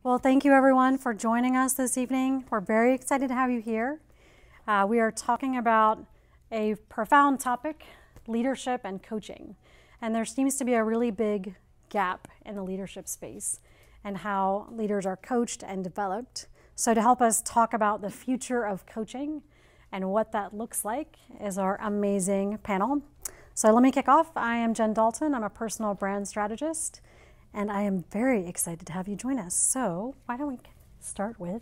Well, thank you everyone for joining us this evening. We're very excited to have you here. We are talking about a profound topic, leadership and coaching. And there seems to be a really big gap in the leadership space and how leaders are coached and developed. So to help us talk about the future of coaching and what that looks like is our amazing panel. So let me kick off. I am Jen Dalton. I'm a personal brand strategist. And I am very excited to have you join us. So why don't we start with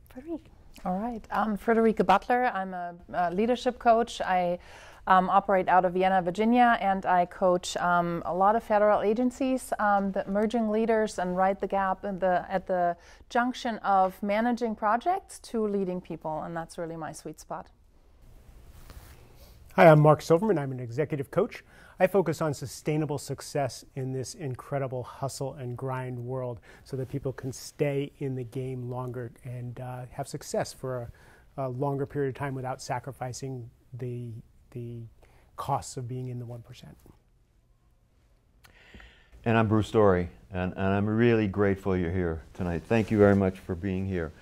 Frederica? All right. I'm Frederica Butler. I'm a leadership coach. I operate out of Vienna, Virginia, and I coach a lot of federal agencies, the emerging leaders, and ride the gap at the junction of managing projects to leading people, and that's really my sweet spot. Hi, I'm Mark Silverman. I'm an executive coach. I focus on sustainable success in this incredible hustle and grind world so that people can stay in the game longer and have success for a longer period of time without sacrificing the costs of being in the 1%. And I'm Bruce Story, and I'm really grateful you're here tonight. Thank you very much for being here.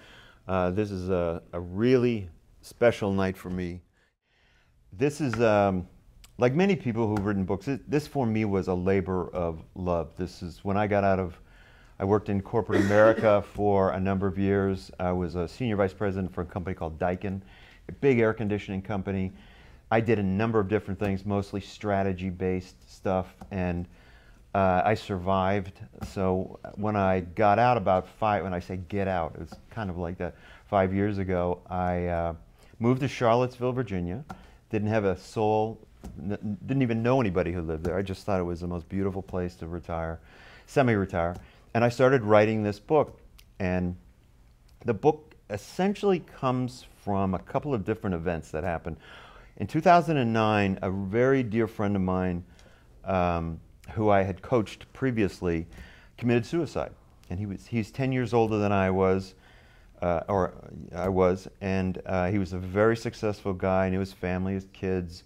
This is a really special night for me. This is, like many people who've written books, this for me was a labor of love. This is when I got out of, I worked in corporate America for a number of years. I was a senior vice president for a company called Daikin, a big air conditioning company. I did a number of different things, mostly strategy-based stuff, and I survived. So when I got out when I say get out, it was kind of like that 5 years ago, I moved to Charlottesville, Virginia. Didn't have a soul, didn't even know anybody who lived there. I just thought it was the most beautiful place to retire, semi-retire. And I started writing this book. And the book essentially comes from a couple of different events that happened. In 2009, a very dear friend of mine, who I had coached previously, committed suicide. And he's 10 years older than I was. And he was a very successful guy, knew his family, his kids,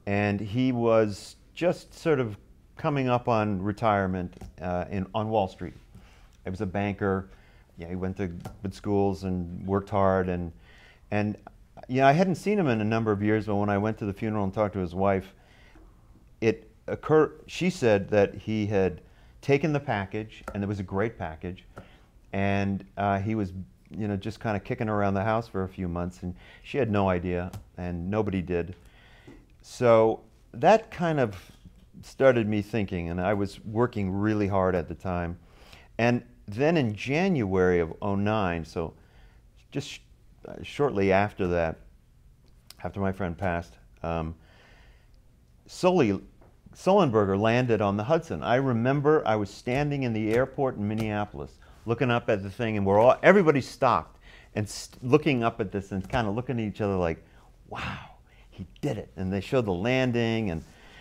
and he was just sort of coming up on retirement on Wall Street. He was a banker. Yeah, he went to good schools and worked hard, and I hadn't seen him in a number of years, but when I went to the funeral and talked to his wife, it occurred. She said that he had taken the package, and it was a great package, and he was just kind of kicking around the house for a few months, and she had no idea, and nobody did. So that kind of started me thinking, and I was working really hard at the time. And then in January of '09, so just shortly after that, after my friend passed, Sullenberger landed on the Hudson. I remember I was standing in the airport in Minneapolis, looking up at the thing, and everybody stopped and looking up at this and kind of looking at each other like, wow, he did it. And they showed the landing,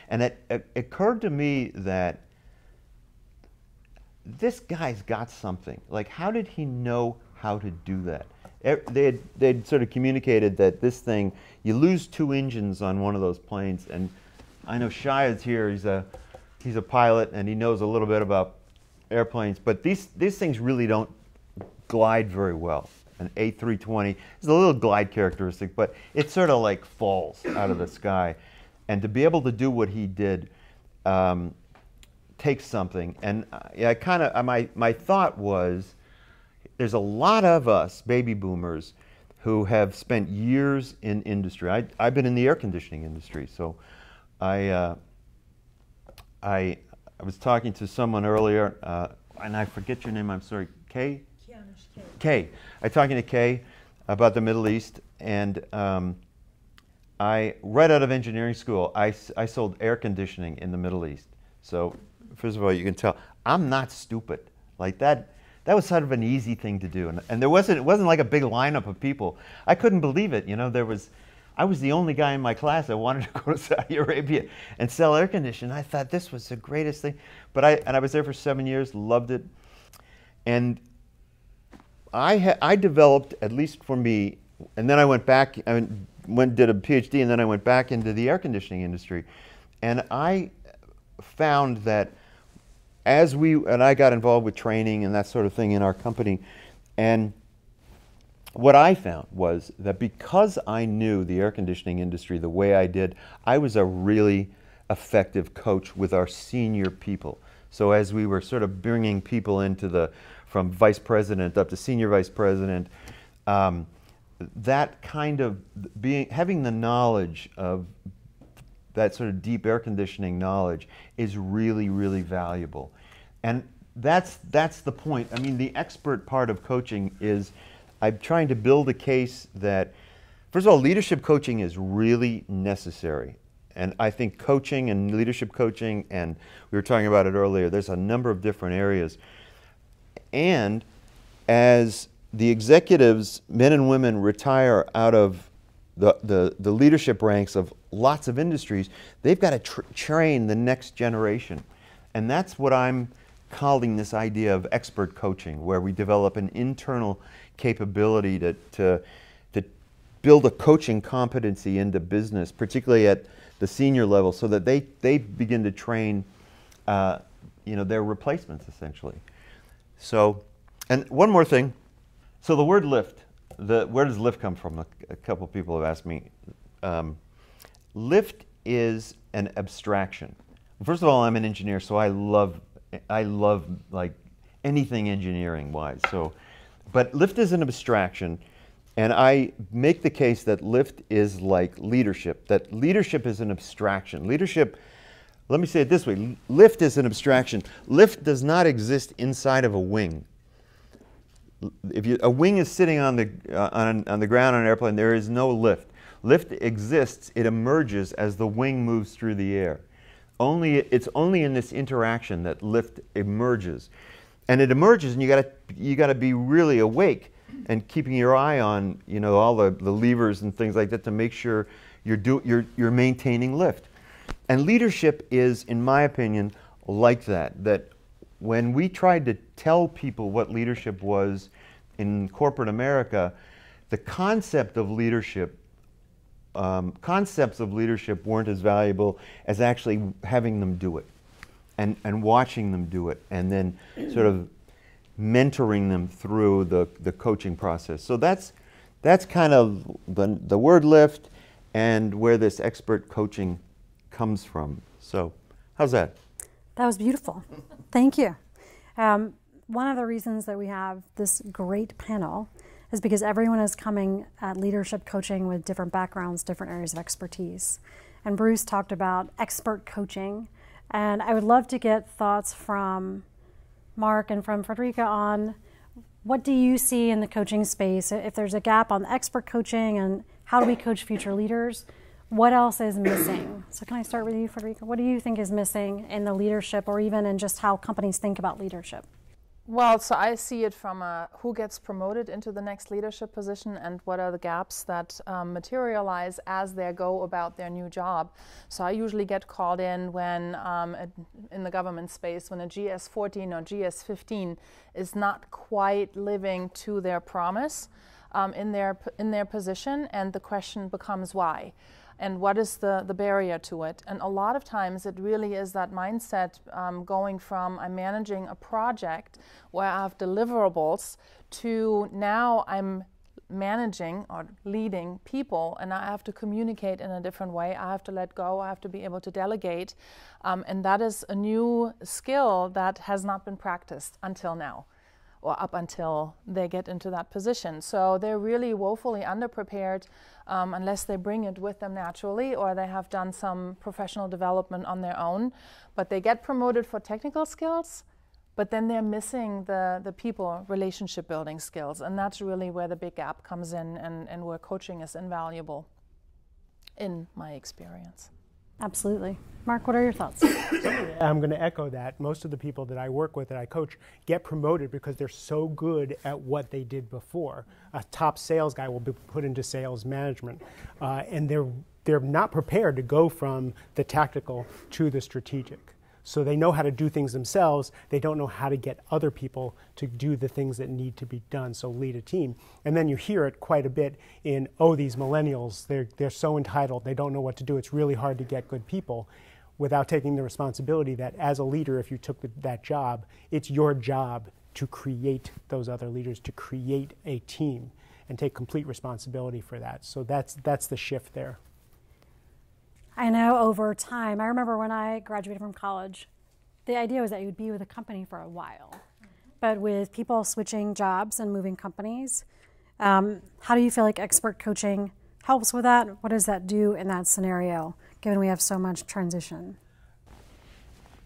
and it occurred to me that this guy's got something. Like, how did he know how to do that? They'd sort of communicated that this thing, you lose 2 engines on one of those planes, and I know Shahid's here, he's a pilot, and he knows a little bit about airplanes, but these things really don't glide very well. An A320 is a little glide characteristic, but it sort of like falls out of the sky. And to be able to do what he did takes something. And my thought was, there's a lot of us baby boomers who have spent years in industry. I've been in the air conditioning industry, so I was talking to someone earlier, and I forget your name, I'm sorry, Kay? Kay. I was talking to Kay about the Middle East, and right out of engineering school, I sold air conditioning in the Middle East. So, first of all, you can tell, I'm not stupid. Like that was sort of an easy thing to do. And it wasn't like a big lineup of people. I couldn't believe it, I was the only guy in my class that wanted to go to Saudi Arabia and sell air conditioning. I thought this was the greatest thing. But I was there for 7 years, loved it. And I developed, at least for me, and then I went back, did a PhD, and then I went back into the air conditioning industry. And I found that and I got involved with training and that sort of thing in our company, and what I found was that because I knew the air conditioning industry the way I did, I was a really effective coach with our senior people. So as we were sort of bringing people into from vice president up to senior vice president, that kind of having the knowledge of that sort of deep air conditioning knowledge is really, really valuable. And that's the point. I mean, the expert part of coaching is I'm trying to build a case that, first of all, leadership coaching is really necessary. And I think coaching and leadership coaching, and we were talking about it earlier, there's a number of different areas. And as the executives, men and women, retire out of the leadership ranks of lots of industries, they've got to train the next generation. And that's what I'm calling this idea of expert coaching, where we develop an internal capability to build a coaching competency into business, particularly at the senior level, so that they begin to train their replacements, essentially. So, and one more thing. So the word lift, where does lift come from? A couple people have asked me. Lift is an abstraction. First of all, I'm an engineer, so I love like anything engineering wise. So, but lift is an abstraction, and I make the case that lift is like leadership, that leadership is an abstraction. Leadership, let me say it this way, lift is an abstraction. Lift does not exist inside of a wing. If a wing is sitting on the ground on an airplane, there is no lift. Lift exists, it emerges as the wing moves through the air. It's only in this interaction that lift emerges. And it emerges, and you got to be really awake and keeping your eye on all the levers and things like that to make sure you're maintaining lift. And leadership is, in my opinion, like that. That when we tried to tell people what leadership was in corporate America, the concepts of leadership weren't as valuable as actually having them do it and watching them do it, and then sort of mentoring them through the coaching process. So that's kind of the word lift and where this expert coaching comes from. So how's that? That was beautiful. Thank you. One of the reasons that we have this great panel is because everyone is coming at leadership coaching with different backgrounds, different areas of expertise. And Bruce talked about expert coaching. And I would love to get thoughts from Mark and from Frederica on what do you see in the coaching space? If there's a gap on expert coaching and how do we coach future leaders, what else is missing? So can I start with you, Frederica? What do you think is missing in the leadership or even in just how companies think about leadership? Well, so I see it from who gets promoted into the next leadership position and what are the gaps that materialize as they go about their new job. So I usually get called in when, in the government space, when a GS-14 or GS-15 is not quite living to their promise in their position, and the question becomes why. And what is the barrier to it? And a lot of times it really is that mindset going from I'm managing a project where I have deliverables to now I'm managing or leading people and I have to communicate in a different way. I have to let go. I have to be able to delegate. And that is a new skill that has not been practiced until now, or up until they get into that position. So they're really woefully underprepared unless they bring it with them naturally or they have done some professional development on their own. But they get promoted for technical skills, but then they're missing the people relationship building skills. And that's really where the big gap comes in and where coaching is invaluable in my experience. Absolutely. Mark, what are your thoughts? I'm going to echo that. Most of the people that I work with, that I coach, get promoted because they're so good at what they did before. A top sales guy will be put into sales management, and they're not prepared to go from the tactical to the strategic. So they know how to do things themselves. They don't know how to get other people to do the things that need to be done, so lead a team. And then you hear it quite a bit in, oh, these millennials, they're so entitled, they don't know what to do, it's really hard to get good people. without taking the responsibility that as a leader, if you took that job, it's your job to create those other leaders, to create a team and take complete responsibility for that. So that's the shift there. I know over time, I remember when I graduated from college, the idea was that you'd be with a company for a while. But with people switching jobs and moving companies, how do you feel like expert coaching helps with that? What does that do in that scenario, given we have so much transition?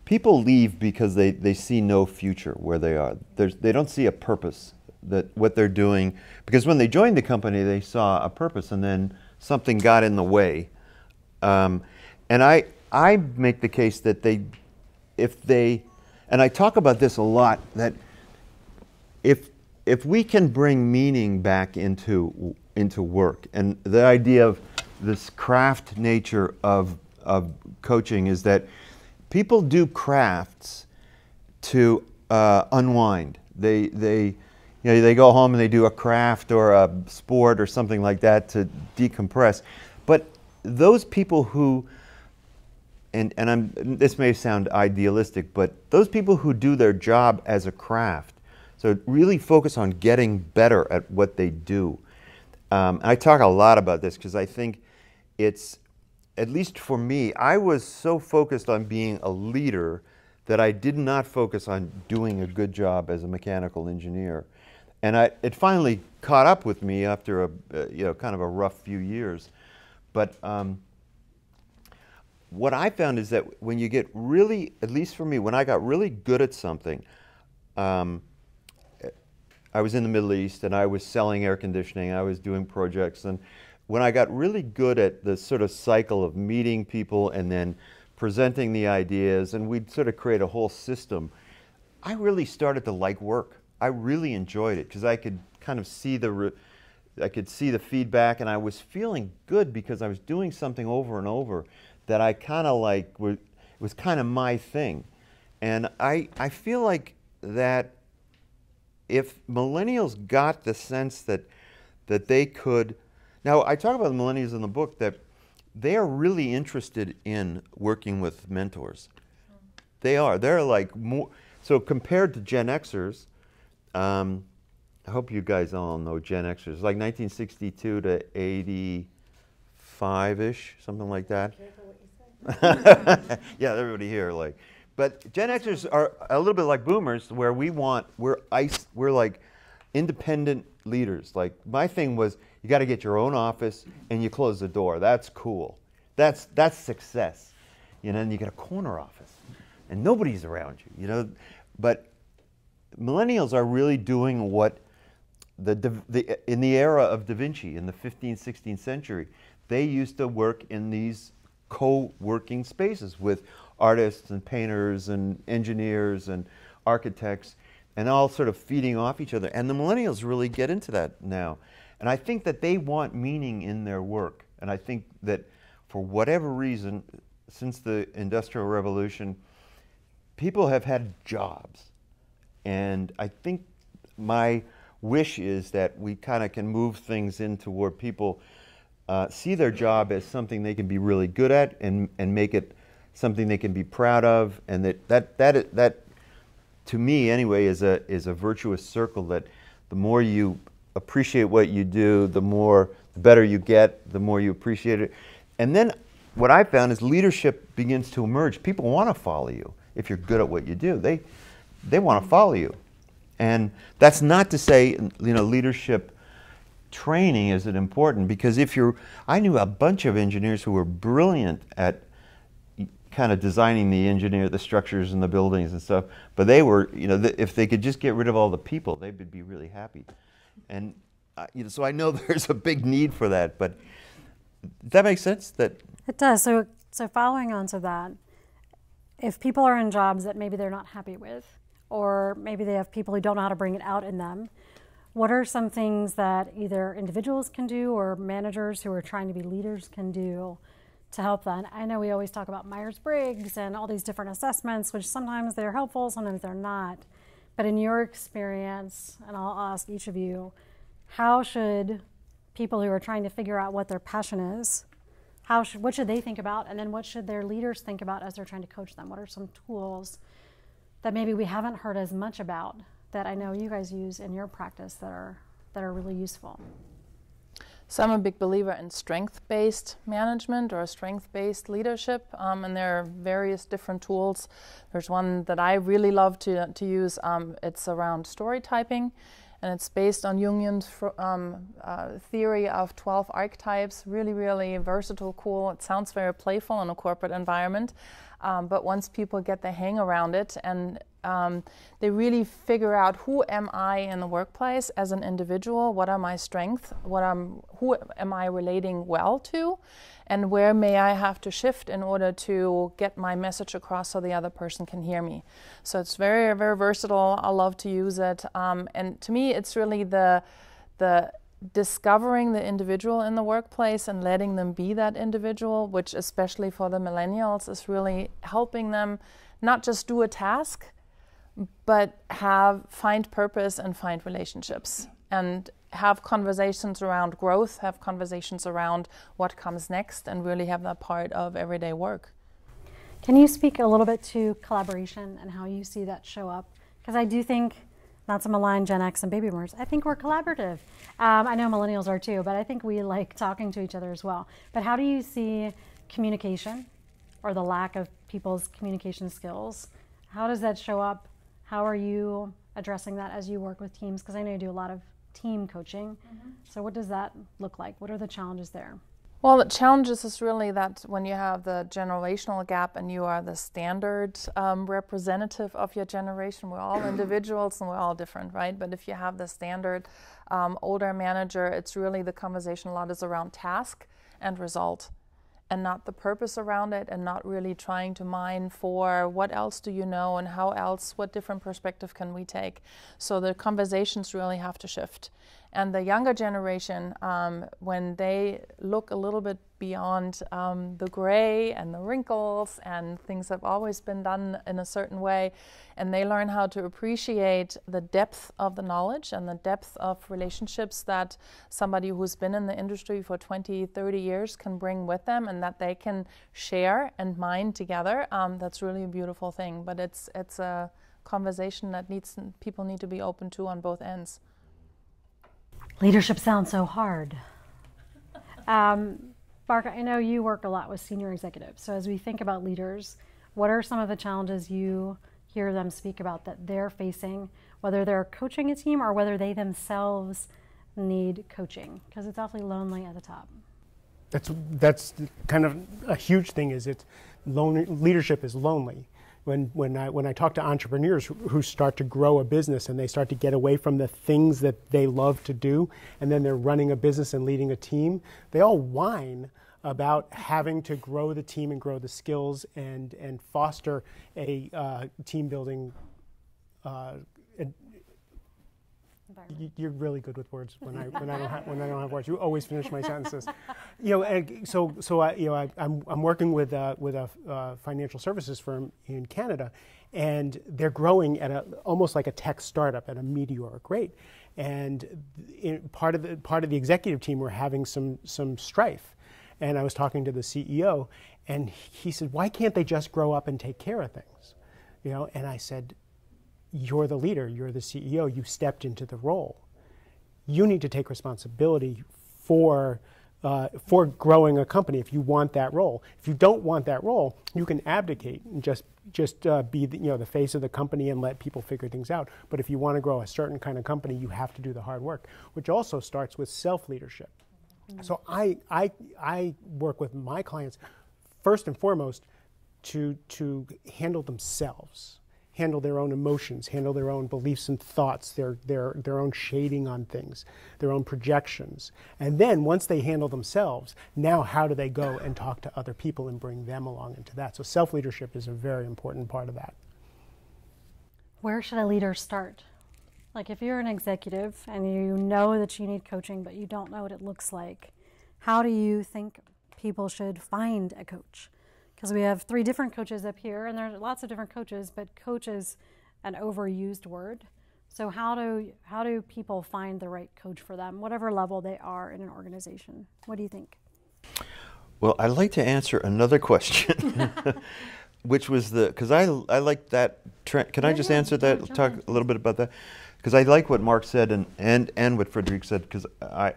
People leave because they see no future where they are. They don't see a purpose, that what they're doing, because when they joined the company, they saw a purpose, and then something got in the way. And I make the case that and I talk about this a lot, that if we can bring meaning back into work, and the idea of this craft nature of coaching is that people do crafts to unwind. They go home and they do a craft or a sport or something like that to decompress. But those people who, and this may sound idealistic, but those people who do their job as a craft, so really focus on getting better at what they do. I talk a lot about this because I think it's, at least for me, I was so focused on being a leader that I did not focus on doing a good job as a mechanical engineer. And it finally caught up with me after kind of a rough few years. But what I found is that when you get really, at least for me, when I got really good at something, I was in the Middle East and I was selling air conditioning, I was doing projects, and when I got really good at the sort of cycle of meeting people and then presenting the ideas, and we'd sort of create a whole system, I really started to like work. I really enjoyed it because I could kind of see the feedback, and I was feeling good because I was doing something over and over that I kind of like, it was kind of my thing. And I feel like that if millennials got the sense that they could, now I talk about the millennials in the book, that they are really interested in working with mentors. They are. They're like more, so compared to Gen Xers, I hope you guys all know Gen Xers, like 1962 to 85-ish, something like that. Careful what you say. Yeah, everybody here, like. But Gen Xers are a little bit like boomers, where we're like independent leaders. Like, my thing was, you got to get your own office and you close the door. That's cool. That's success. And you get a corner office and nobody's around you, But millennials are really doing what in the era of Da Vinci in the 15th, 16th century, they used to work in these co-working spaces with artists and painters and engineers and architects, and all sort of feeding off each other. And the millennials really get into that now. And I think that they want meaning in their work. And I think that for whatever reason, since the Industrial Revolution, people have had jobs. And I think my wish is that we kind of can move things into where people see their job as something they can be really good at and make it something they can be proud of, and that to me anyway is a virtuous circle, that the more you appreciate what you do, the better you get, the more you appreciate it. And then what I found is leadership begins to emerge. People want to follow you if you're good at what you do. They want to follow you. And that's not to say, leadership training isn't important, because I knew a bunch of engineers who were brilliant at kind of designing the structures and the buildings and stuff, but they were, if they could just get rid of all the people, they would be really happy. And so I know there's a big need for that, but does that make sense? It does. So following on to that, if people are in jobs that maybe they're not happy with, or maybe they have people who don't know how to bring it out in them, what are some things that either individuals can do or managers who are trying to be leaders can do to help them? I know we always talk about Myers-Briggs and all these different assessments, which sometimes they're helpful, sometimes they're not. But in your experience, and I'll ask each of you, how should people who are trying to figure out what their passion is, what should they think about, and then what should their leaders think about as they're trying to coach them? What are some tools that maybe we haven't heard as much about that I know you guys use in your practice that are really useful? So I'm a big believer in strength-based management or strength-based leadership, and there are various different tools. There's one that I really love to use. It's around story typing, and it's based on Jungian's theory of 12 archetypes. Really, really versatile, cool. It sounds very playful in a corporate environment, but once people get the hang around it and they really figure out, who am I in the workplace as an individual? What are my strengths? Who am I relating well to? And where may I have to shift in order to get my message across so the other person can hear me? So it's very, very versatile. I love to use it. And to me, it's really the discovering the individual in the workplace and letting them be that individual, which especially for the millennials is helping them not just do a task, but find purpose and find relationships and have conversations around growth, have conversations around what comes next, and really have that part of everyday work. Can you speak a little bit to collaboration and how you see that show up? Because I do think, not to malign Gen X and baby boomers, I think we're collaborative. I know millennials are too, but I think we like talking to each other as well. But how do you see communication or the lack of people's communication skills? How does that show up? How are you addressing that as you work with teams? Because I know you do a lot of team coaching. So what does that look like? What are the challenges there? Well, the challenges is really that when you have the generational gap and you are the standard representative of your generation, we're all individuals and we're all different, right? But if you have the standard older manager, it's really the conversation a lot is around task and result, and not the purpose around it, and not really trying to mine for what else do you know and how else, what different perspective can we take. So the conversations really have to shift. And the younger generation, when they look a little bit beyond the gray and the wrinkles and things have always been done in a certain way, and they learn how to appreciate the depth of the knowledge and the depth of relationships that somebody who's been in the industry for 20, 30 years can bring with them, and that they can share and mine together, that's really a beautiful thing. But it's a conversation that people need to be open to on both ends. Leadership sounds so hard. Bark, I know you work a lot with senior executives. So as we think about leaders, what are some of the challenges you hear them speak about that they're facing, whether they're coaching a team or whether they themselves need coaching? Because it's awfully lonely at the top. That's kind of a huge thing. Leadership is lonely. When I talk to entrepreneurs who start to grow a business and they start to get away from the things that they love to do, and then they're running a business and leading a team, they all whine about having to grow the team and grow the skills and foster a team building. You're really good with words when I don't have words. You always finish my sentences. And I'm working with a financial services firm in Canada, and they're growing at almost like a tech startup at a meteoric rate. And part of the executive team were having some strife, and I was talking to the CEO, and he said, "Why can't they just grow up and take care of things?" And I said, "You're the leader, you're the CEO, you stepped into the role. You need to take responsibility for growing a company if you want that role. If you don't want that role, you can abdicate and just be the face of the company and let people figure things out. But if you want to grow a certain kind of company, you have to do the hard work," which also starts with self-leadership. Mm-hmm. So I work with my clients first and foremost to handle themselves. Handle their own emotions, handle their own beliefs and thoughts, their own shading on things, their own projections. And then once they handle themselves, now how do they go and talk to other people and bring them along into that? So self-leadership is a very important part of that. Where should a leader start? Like if you're an executive and you know that you need coaching, but you don't know what it looks like, how do you think people should find a coach? Because we have 3 different coaches up here, and there's lots of different coaches, but coach is an overused word. So how do people find the right coach for them, whatever level they are in an organization? What do you think? Well, I'd like to answer another question, which was because I like that trend. Can I just answer that? Talk a little bit about that, because I like what Mark said and what Frederique said, because I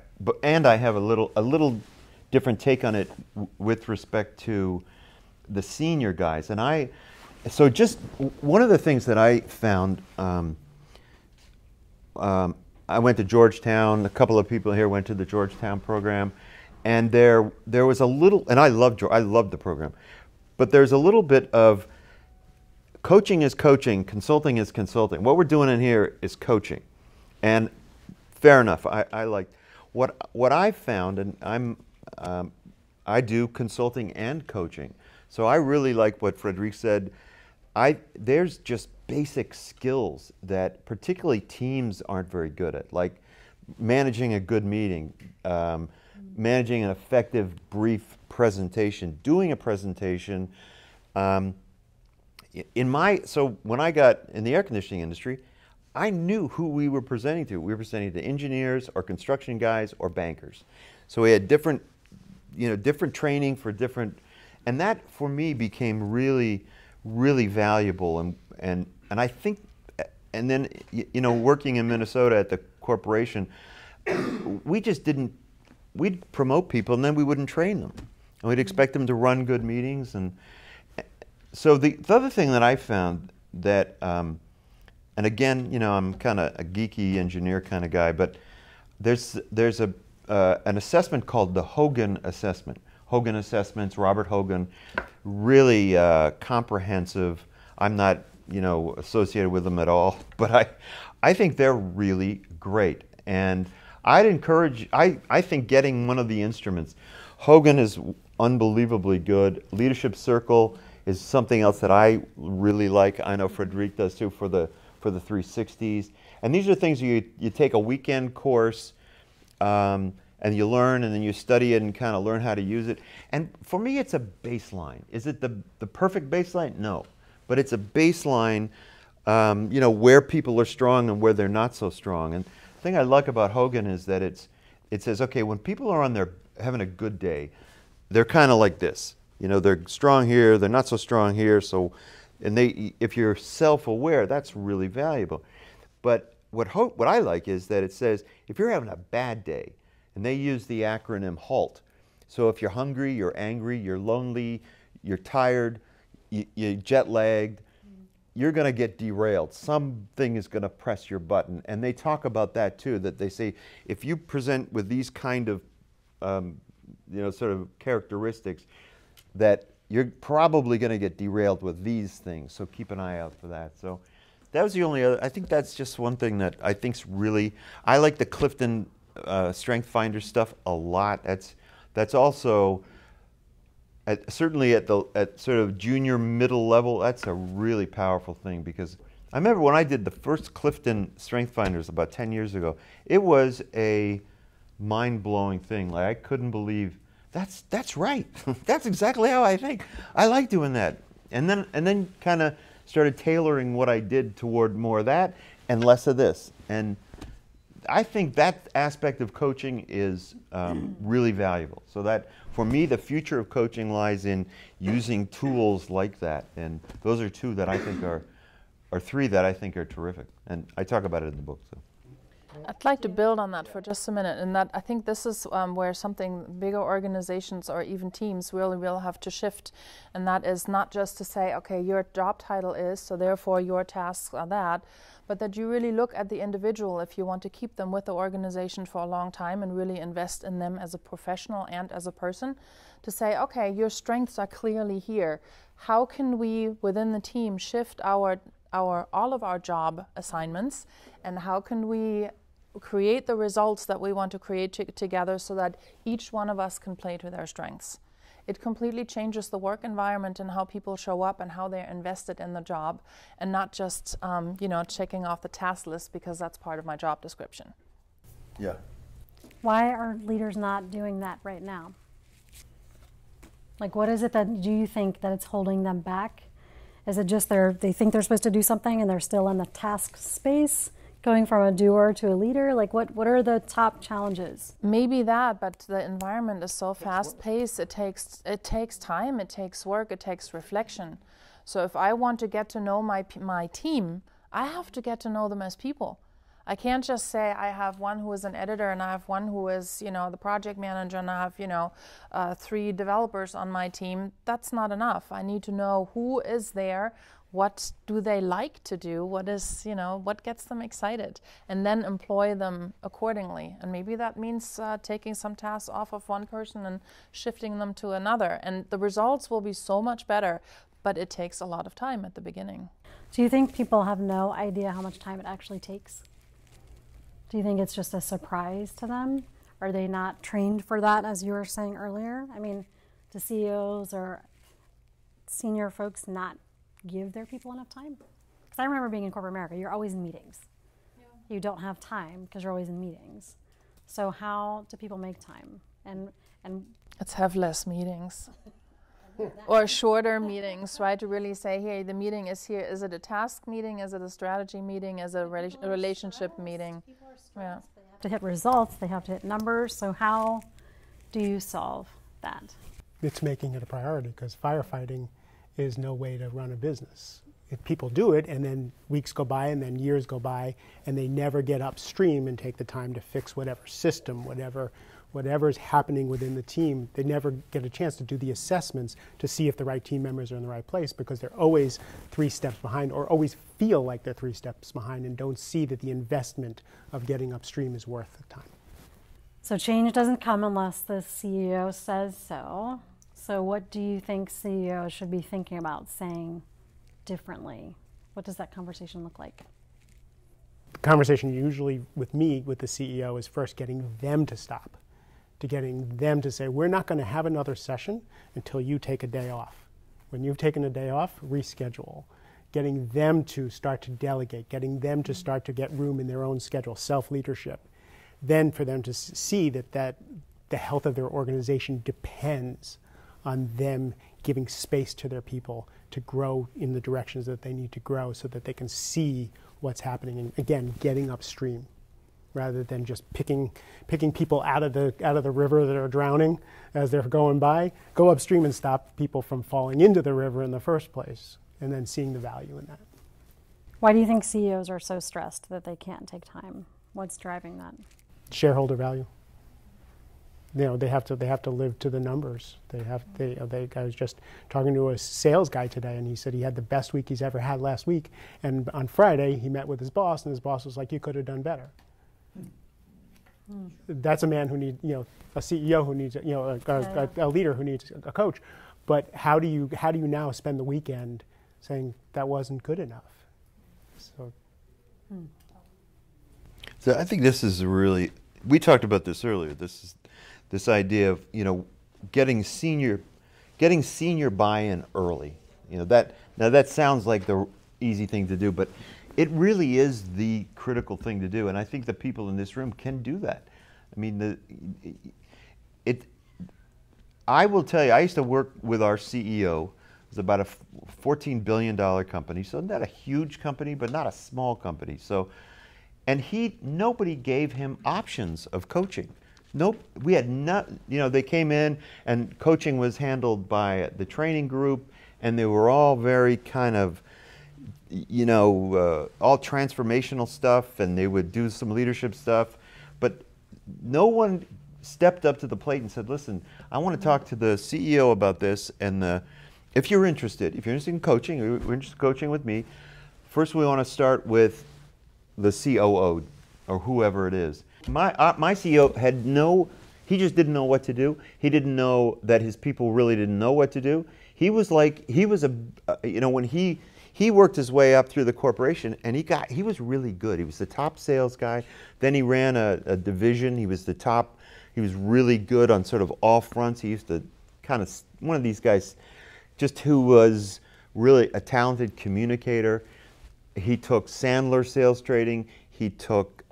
have a little different take on it with respect to the senior guys. And so just one of the things that I found. I went to Georgetown. A couple of people here went to the Georgetown program, and there was a little. And I loved the program, but there's a little bit of coaching is coaching, consulting is consulting. What we're doing in here is coaching, and fair enough. I like what I found, and I do consulting and coaching. So I really like what Frederique said. There's just basic skills that particularly teams aren't very good at, like managing a good meeting, managing an effective brief presentation, doing a presentation. So when I got in the air conditioning industry, I knew who we were presenting to. We were presenting to engineers or construction guys or bankers. So we had different training for different, and that for me became really, really valuable. And I think, and then, working in Minnesota at the corporation, we'd promote people and then we wouldn't train them. And we'd expect them to run good meetings. And so the other thing that I found that, and again, I'm kind of a geeky engineer kind of guy, but there's an assessment called the Hogan Assessment. Hogan Assessments, Robert Hogan, really comprehensive. I'm not associated with them at all, but I think they're really great. And I'd encourage, I think getting one of the instruments. Hogan is unbelievably good. Leadership Circle is something else that I really like. I know Frederique does too, for the 360s. And these are things you take a weekend course, and you learn, and then you study it and kind of learn how to use it. And for me, it's a baseline. Is it the perfect baseline? No. But it's a baseline, where people are strong and where they're not so strong. And the thing I like about Hogan is that it says, okay, when people are having a good day, they're kind of like this. They're strong here, they're not so strong here. So, if you're self-aware, that's really valuable. But what I like is that it says, if you're having a bad day, and they use the acronym HALT. So if you're hungry, you're angry, you're lonely, you're tired, you're jet-lagged, you're going to get derailed. Something is going to press your button. And they talk about that too, that they say, if you present with these kind of, sort of characteristics, that you're probably going to get derailed with these things. So keep an eye out for that. So that was the only other, I think that's just one thing that I think's really, I like the Clifton Strength Finder stuff a lot. That's also, certainly at sort of junior middle level, that's a really powerful thing, because I remember when I did the first Clifton Strength Finders about 10 years ago, it was a mind-blowing thing. Like, I couldn't believe that's right. That's exactly how I think. I like doing that. And then kind of started tailoring what I did toward more of that and less of this. And I think that aspect of coaching is really valuable. So that, for me, the future of coaching lies in using tools like that. And those are two that I think are three that I think are terrific. And I talk about it in the book. So. I'd like to build on that for just a minute, and that I think this is where something bigger organizations or even teams really will have to shift, and that is not just to say, okay, your job title is, so therefore your tasks are that, but that you really look at the individual if you want to keep them with the organization for a long time and really invest in them as a professional and as a person, to say, okay, your strengths are clearly here. How can we, within the team, shift all of our job assignments, and how can we create the results that we want to create together so that each one of us can play to their strengths. It completely changes the work environment and how people show up and how they're invested in the job, and not just checking off the task list because that's part of my job description. Yeah. Why are leaders not doing that right now? Like, what is it that do you think that it's holding them back? Is it just they think they're supposed to do something and they're still in the task space? going from a doer to a leader? Like what are the top challenges? Maybe that, but the environment is so fast-paced. It takes time, it takes work, it takes reflection. So if I want to get to know my team, I have to get to know them as people. I can't just say I have one who is an editor and I have one who is, the project manager, and I have, 3 developers on my team. That's not enough. I need to know who is there, what do they like to do, what is, what gets them excited, and then employ them accordingly. And maybe that means taking some tasks off of one person and shifting them to another. And the results will be so much better, but it takes a lot of time at the beginning. Do you think people have no idea how much time it actually takes? Do you think it's just a surprise to them? Are they not trained for that, as you were saying earlier? I mean, do CEOs or senior folks not give their people enough time? Because I remember being in corporate America, you're always in meetings. Yeah. You don't have time because you're always in meetings. So how do people make time? And let's have less meetings. Or shorter meetings, right? To really say, hey, the meeting is here. Is it a task meeting? Is it a strategy meeting? Is it a relationship meeting? Yeah. To hit results, they have to hit numbers. So how do you solve that? It's making it a priority, because firefighting is no way to run a business. If people do it, and then weeks go by, and then years go by, and they never get upstream and take the time to fix whatever system, whatever's happening within the team, they never get a chance to do the assessments to see if the right team members are in the right place, because they're always 3 steps behind, or always feel like they're 3 steps behind, and don't see that the investment of getting upstream is worth the time. So change doesn't come unless the CEO says so. So what do you think CEOs should be thinking about saying differently? What does that conversation look like? The conversation usually with me, with the CEO, is first getting them to stop, to getting them to say, we're not going to have another session until you take a day off. When you've taken a day off, reschedule. Getting them to start to delegate, getting them to start to get room in their own schedule, self-leadership. Then for them to see that the health of their organization depends on them giving space to their people to grow in the directions that they need to grow, so that they can see what's happening, and again, getting upstream, rather than just picking people out of the river that are drowning as they're going by. Go upstream and stop people from falling into the river in the first place, and then seeing the value in that. Why do you think CEOs are so stressed that they can't take time? What's driving that? Shareholder value. They have to live to the numbers. I was just talking to a sales guy today, and he said he had the best week he's ever had last week. And on Friday, he met with his boss, and his boss was like, "You could have done better." That's a man who needs, a CEO who needs, a leader who needs a coach. But how do you now spend the weekend saying that wasn't good enough? So I think this is really, we talked about this earlier. This idea of getting senior buy-in early. That sounds like the easy thing to do, but it really is the critical thing to do, and I think the people in this room can do that. I mean, I will tell you, I used to work with our CEO. It was about a $14 billion company, so not a huge company, but not a small company. So, and nobody gave him options of coaching. Nope, we had not. They came in, and coaching was handled by the training group, and they were all very kind of, all transformational stuff, and they would do some leadership stuff, but no one stepped up to the plate and said, listen, I want to talk to the CEO about this, and if you're interested in coaching, or you're interested in coaching with me, first we want to start with the COO, or whoever it is. My CEO he just didn't know what to do. He didn't know that his people really didn't know what to do. He was when he worked his way up through the corporation, and he was really good. He was the top sales guy. Then he ran a division. He was really good on sort of all fronts. He used to one of these guys just who was really a talented communicator. He took Sandler sales trading. He took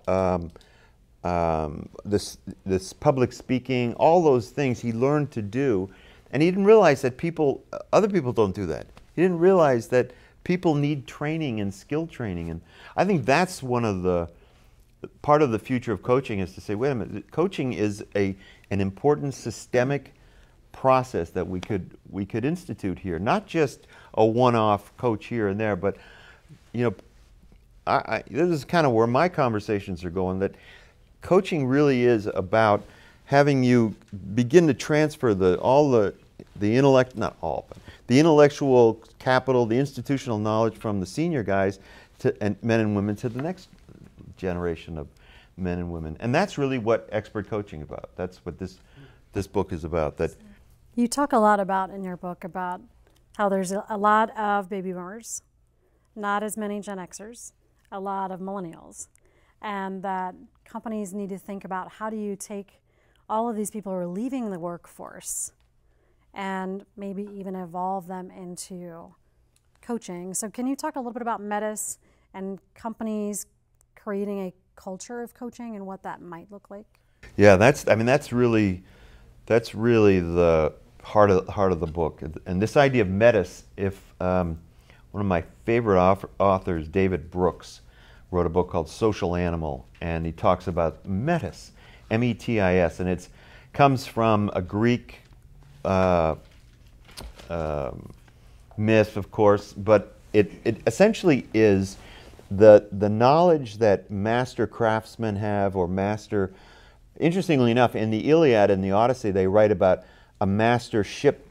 this public speaking, all those things he learned to do, and he didn't realize that other people don't do that. He didn't realize that people need training and skill training, and I think that's one of the part of the future of coaching is to say, wait a minute, coaching is an important systemic process that we could institute here, not just a one-off coach here and there, but this is kind of where my conversations are going, that coaching really is about having you begin to transfer the intellectual capital, the institutional knowledge from the senior guys and men and women to the next generation of men and women. And that's really what expert coaching is about. That's what this book is about. That you talk a lot about in your book about how there's a lot of baby boomers, not as many Gen Xers, a lot of millennials, and that companies need to think about how do you take all of these people who are leaving the workforce and maybe even evolve them into coaching. So can you talk a little bit about Metis and companies creating a culture of coaching and what that might look like? Yeah, that's really the heart of the book. And this idea of Metis, one of my favorite authors, David Brooks, wrote a book called Social Animal, and he talks about Metis, M-E-T-I-S, and it comes from a Greek myth, of course, but it essentially is the knowledge that master craftsmen have, or master. Interestingly enough, in the Iliad and the Odyssey, they write about a master ship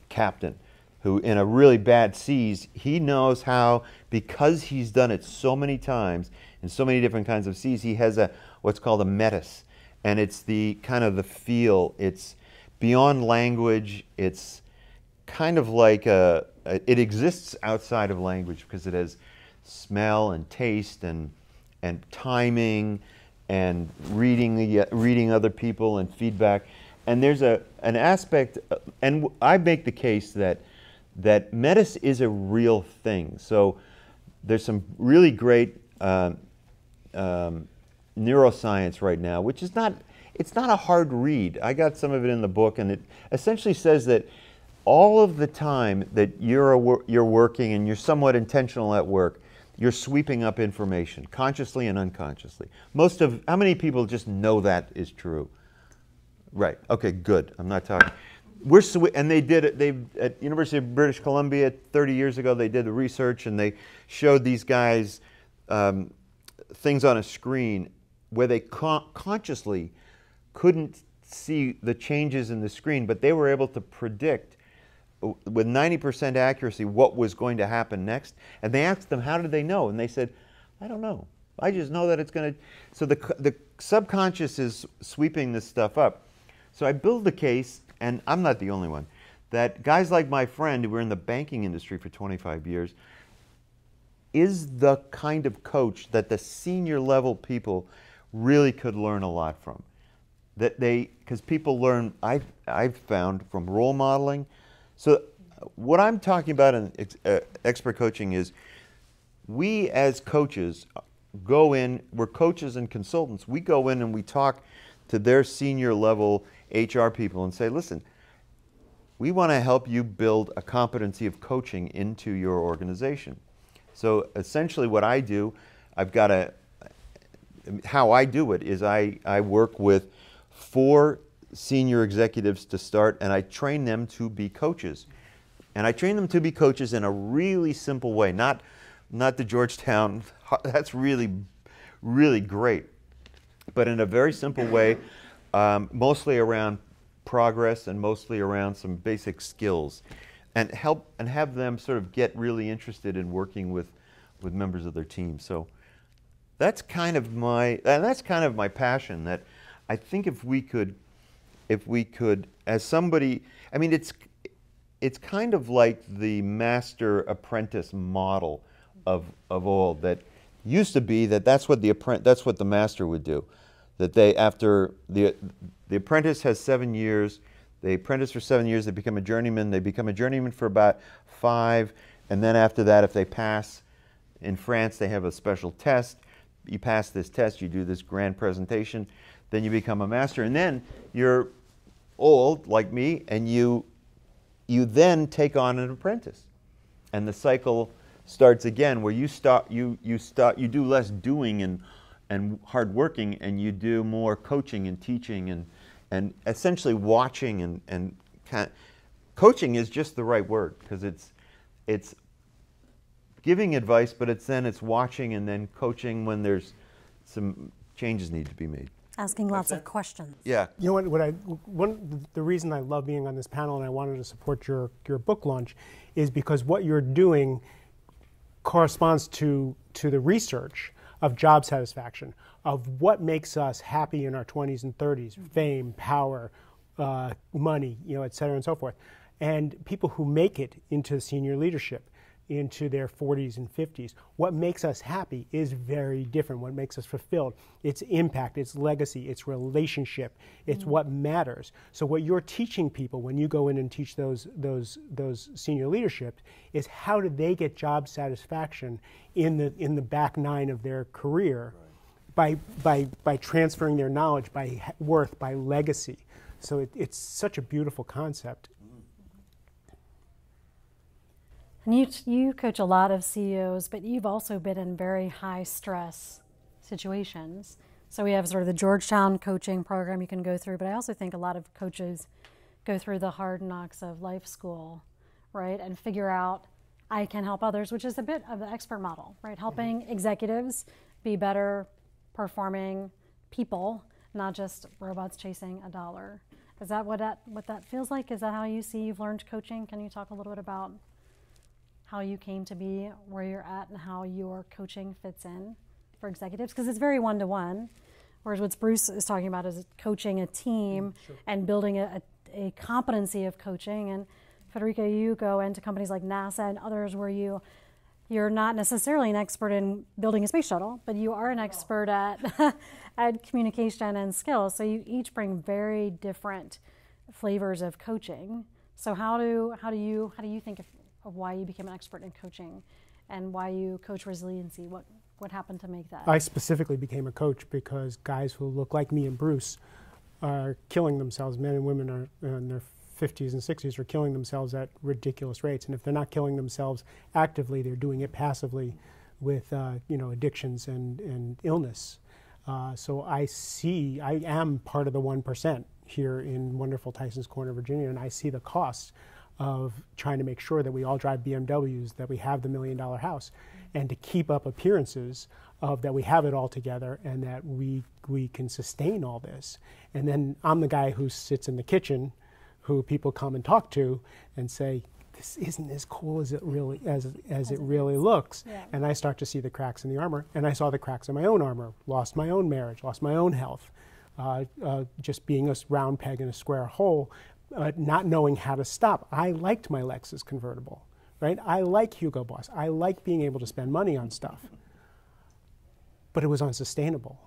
captain who, in a really bad seas, he knows how, because he's done it so many times in so many different kinds of seas, he has what's called a metis, and it's the kind of the feel. It's beyond language. It's kind of like it exists outside of language because it has smell and taste and timing and reading other people and feedback. And there's an aspect, and I make the case that Metis is a real thing. So there's some really great neuroscience right now, which is it's not a hard read. I got some of it in the book, and it essentially says that all of the time that you're working and you're somewhat intentional at work, you're sweeping up information, consciously and unconsciously. How many people just know that is true? Right, okay, good, I'm not talking. And they did it, at University of British Columbia 30 years ago, they did the research and they showed these guys things on a screen where they consciously couldn't see the changes in the screen, but they were able to predict with 90% accuracy what was going to happen next. And they asked them, how did they know? And they said, I don't know. I just know that it's going to. So the subconscious is sweeping this stuff up. So I build the case, and I'm not the only one, that guys like my friend who were in the banking industry for 25 years is the kind of coach that the senior level people really could learn a lot from. Because people learn, I've found, from role modeling. So what I'm talking about in expert coaching is we as coaches go in, we're coaches and consultants, we go in and we talk to their senior level HR people and say, listen, we want to help you build a competency of coaching into your organization. So essentially what I do, how I do it is I work with 4 senior executives to start, and I train them to be coaches. And I train them to be coaches in a really simple way, not the Georgetown, that's really, really great, but in a very simple way, mostly around progress and mostly around some basic skills, and have them sort of get really interested in working with members of their team. So that's kind of my passion, that I think if we could, as somebody, I mean, it's kind of like the master apprentice model of old, that used to be that's what the master would do. That after the apprentice has 7 years, they apprentice for 7 years, they become a journeyman. They become a journeyman for about 5, and then after that, if they pass, in France they have a special test. You pass this test, you do this grand presentation, then you become a master, and then you're old like me, and you then take on an apprentice, and the cycle starts again, where you do less doing and and hardworking, and you do more coaching and teaching and essentially watching and coaching is just the right word, because it's giving advice, but it's watching and then coaching when there's some changes need to be made. Asking lots of questions. Yeah. You know the reason I love being on this panel and I wanted to support your book launch is because what you're doing corresponds to the research of job satisfaction, of what makes us happy in our 20s and 30s, fame, power, money, et cetera and so forth. And people who make it into senior leadership, into their 40s and 50s, what makes us happy is very different. What makes us fulfilled, it's impact, it's legacy, it's relationship, it's what matters. So what you're teaching people when you go in and teach those senior leadership is how do they get job satisfaction in the back nine of their career, by transferring their knowledge, by worth, by legacy. So it's such a beautiful concept. And you coach a lot of CEOs, but you've also been in very high stress situations. So we have sort of the Georgetown coaching program you can go through, but I also think a lot of coaches go through the hard knocks of life school, right? And figure out, I can help others, which is a bit of the expert model, right? Helping executives be better performing people, not just robots chasing a dollar. Is that what that feels like? Is that how you see you've learned coaching? Can you talk a little bit about how you came to be where you're at and how your coaching fits in for executives? Because it's very one-to-one, whereas what Bruce is talking about is coaching a team and building a competency of coaching. And Federica, you go into companies like NASA and others where you're not necessarily an expert in building a space shuttle, but you are an expert at at communication and skills. So you each bring very different flavors of coaching. So how do you think of why you became an expert in coaching and why you coach resiliency? What happened to make that? I specifically became a coach because guys who look like me and Bruce are killing themselves. Men and women are in their 50s and 60s are killing themselves at ridiculous rates. And if they're not killing themselves actively, they're doing it passively with addictions and illness. So I am part of the 1% here in wonderful Tysons Corner, Virginia, and I see the costs of trying to make sure that we all drive BMWs, that we have the $1 million house, and to keep up appearances of that we have it all together and that we can sustain all this. And then I'm the guy who sits in the kitchen, who people come and talk to and say, this isn't as cool as it really looks. Yeah. And I start to see the cracks in the armor, and I saw the cracks in my own armor, lost my own marriage, lost my own health, just being a round peg in a square hole. Not knowing how to stop. I liked my Lexus convertible, right? I like Hugo Boss. I like being able to spend money on stuff. But it was unsustainable.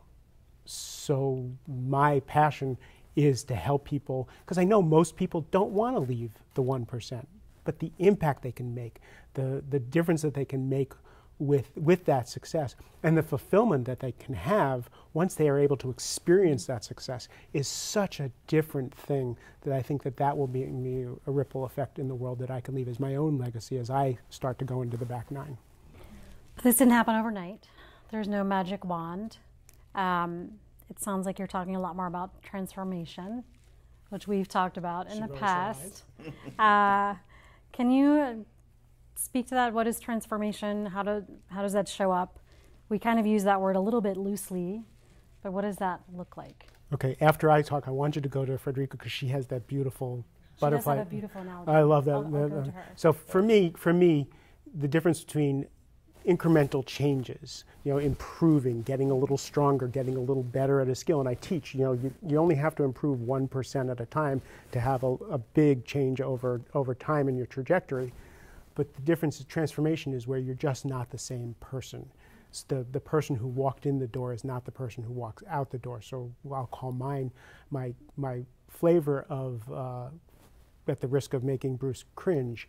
So my passion is to help people, because I know most people don't want to leave the 1%, but the impact they can make, the difference that they can make with that success, and the fulfillment that they can have once they are able to experience that success is such a different thing that I think that will be a ripple effect in the world that I can leave as my own legacy as I start to go into the back nine. This didn't happen overnight. There's no magic wand. It sounds like you're talking a lot more about transformation, which we've talked about in the past. Can you speak to that? What is transformation? How does that show up? We kind of use that word a little bit loosely, but what does that look like? Okay, after I talk, I want you to go to Federica because she has that beautiful butterfly. She does have a beautiful analogy. I love that. I'll go to her. So for me, the difference between incremental changes, improving, getting a little stronger, getting a little better at a skill, and I teach, you only have to improve 1% at a time to have a big change over time in your trajectory. But the difference in transformation is where you're just not the same person. The person who walked in the door is not the person who walks out the door. So I'll call mine my flavor of, at the risk of making Bruce cringe,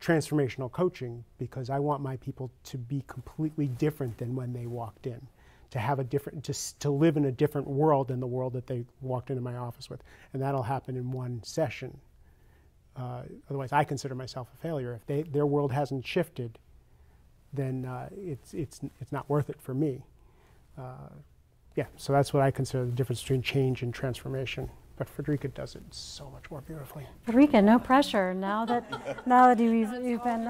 transformational coaching, because I want my people to be completely different than when they walked in, to have to live in a different world than the world that they walked into my office with. And that'll happen in one session. Otherwise, I consider myself a failure. If their world hasn't shifted, then it's not worth it for me. Yeah, so that's what I consider the difference between change and transformation. But Frederica does it so much more beautifully. Frederica, no pressure now that you've been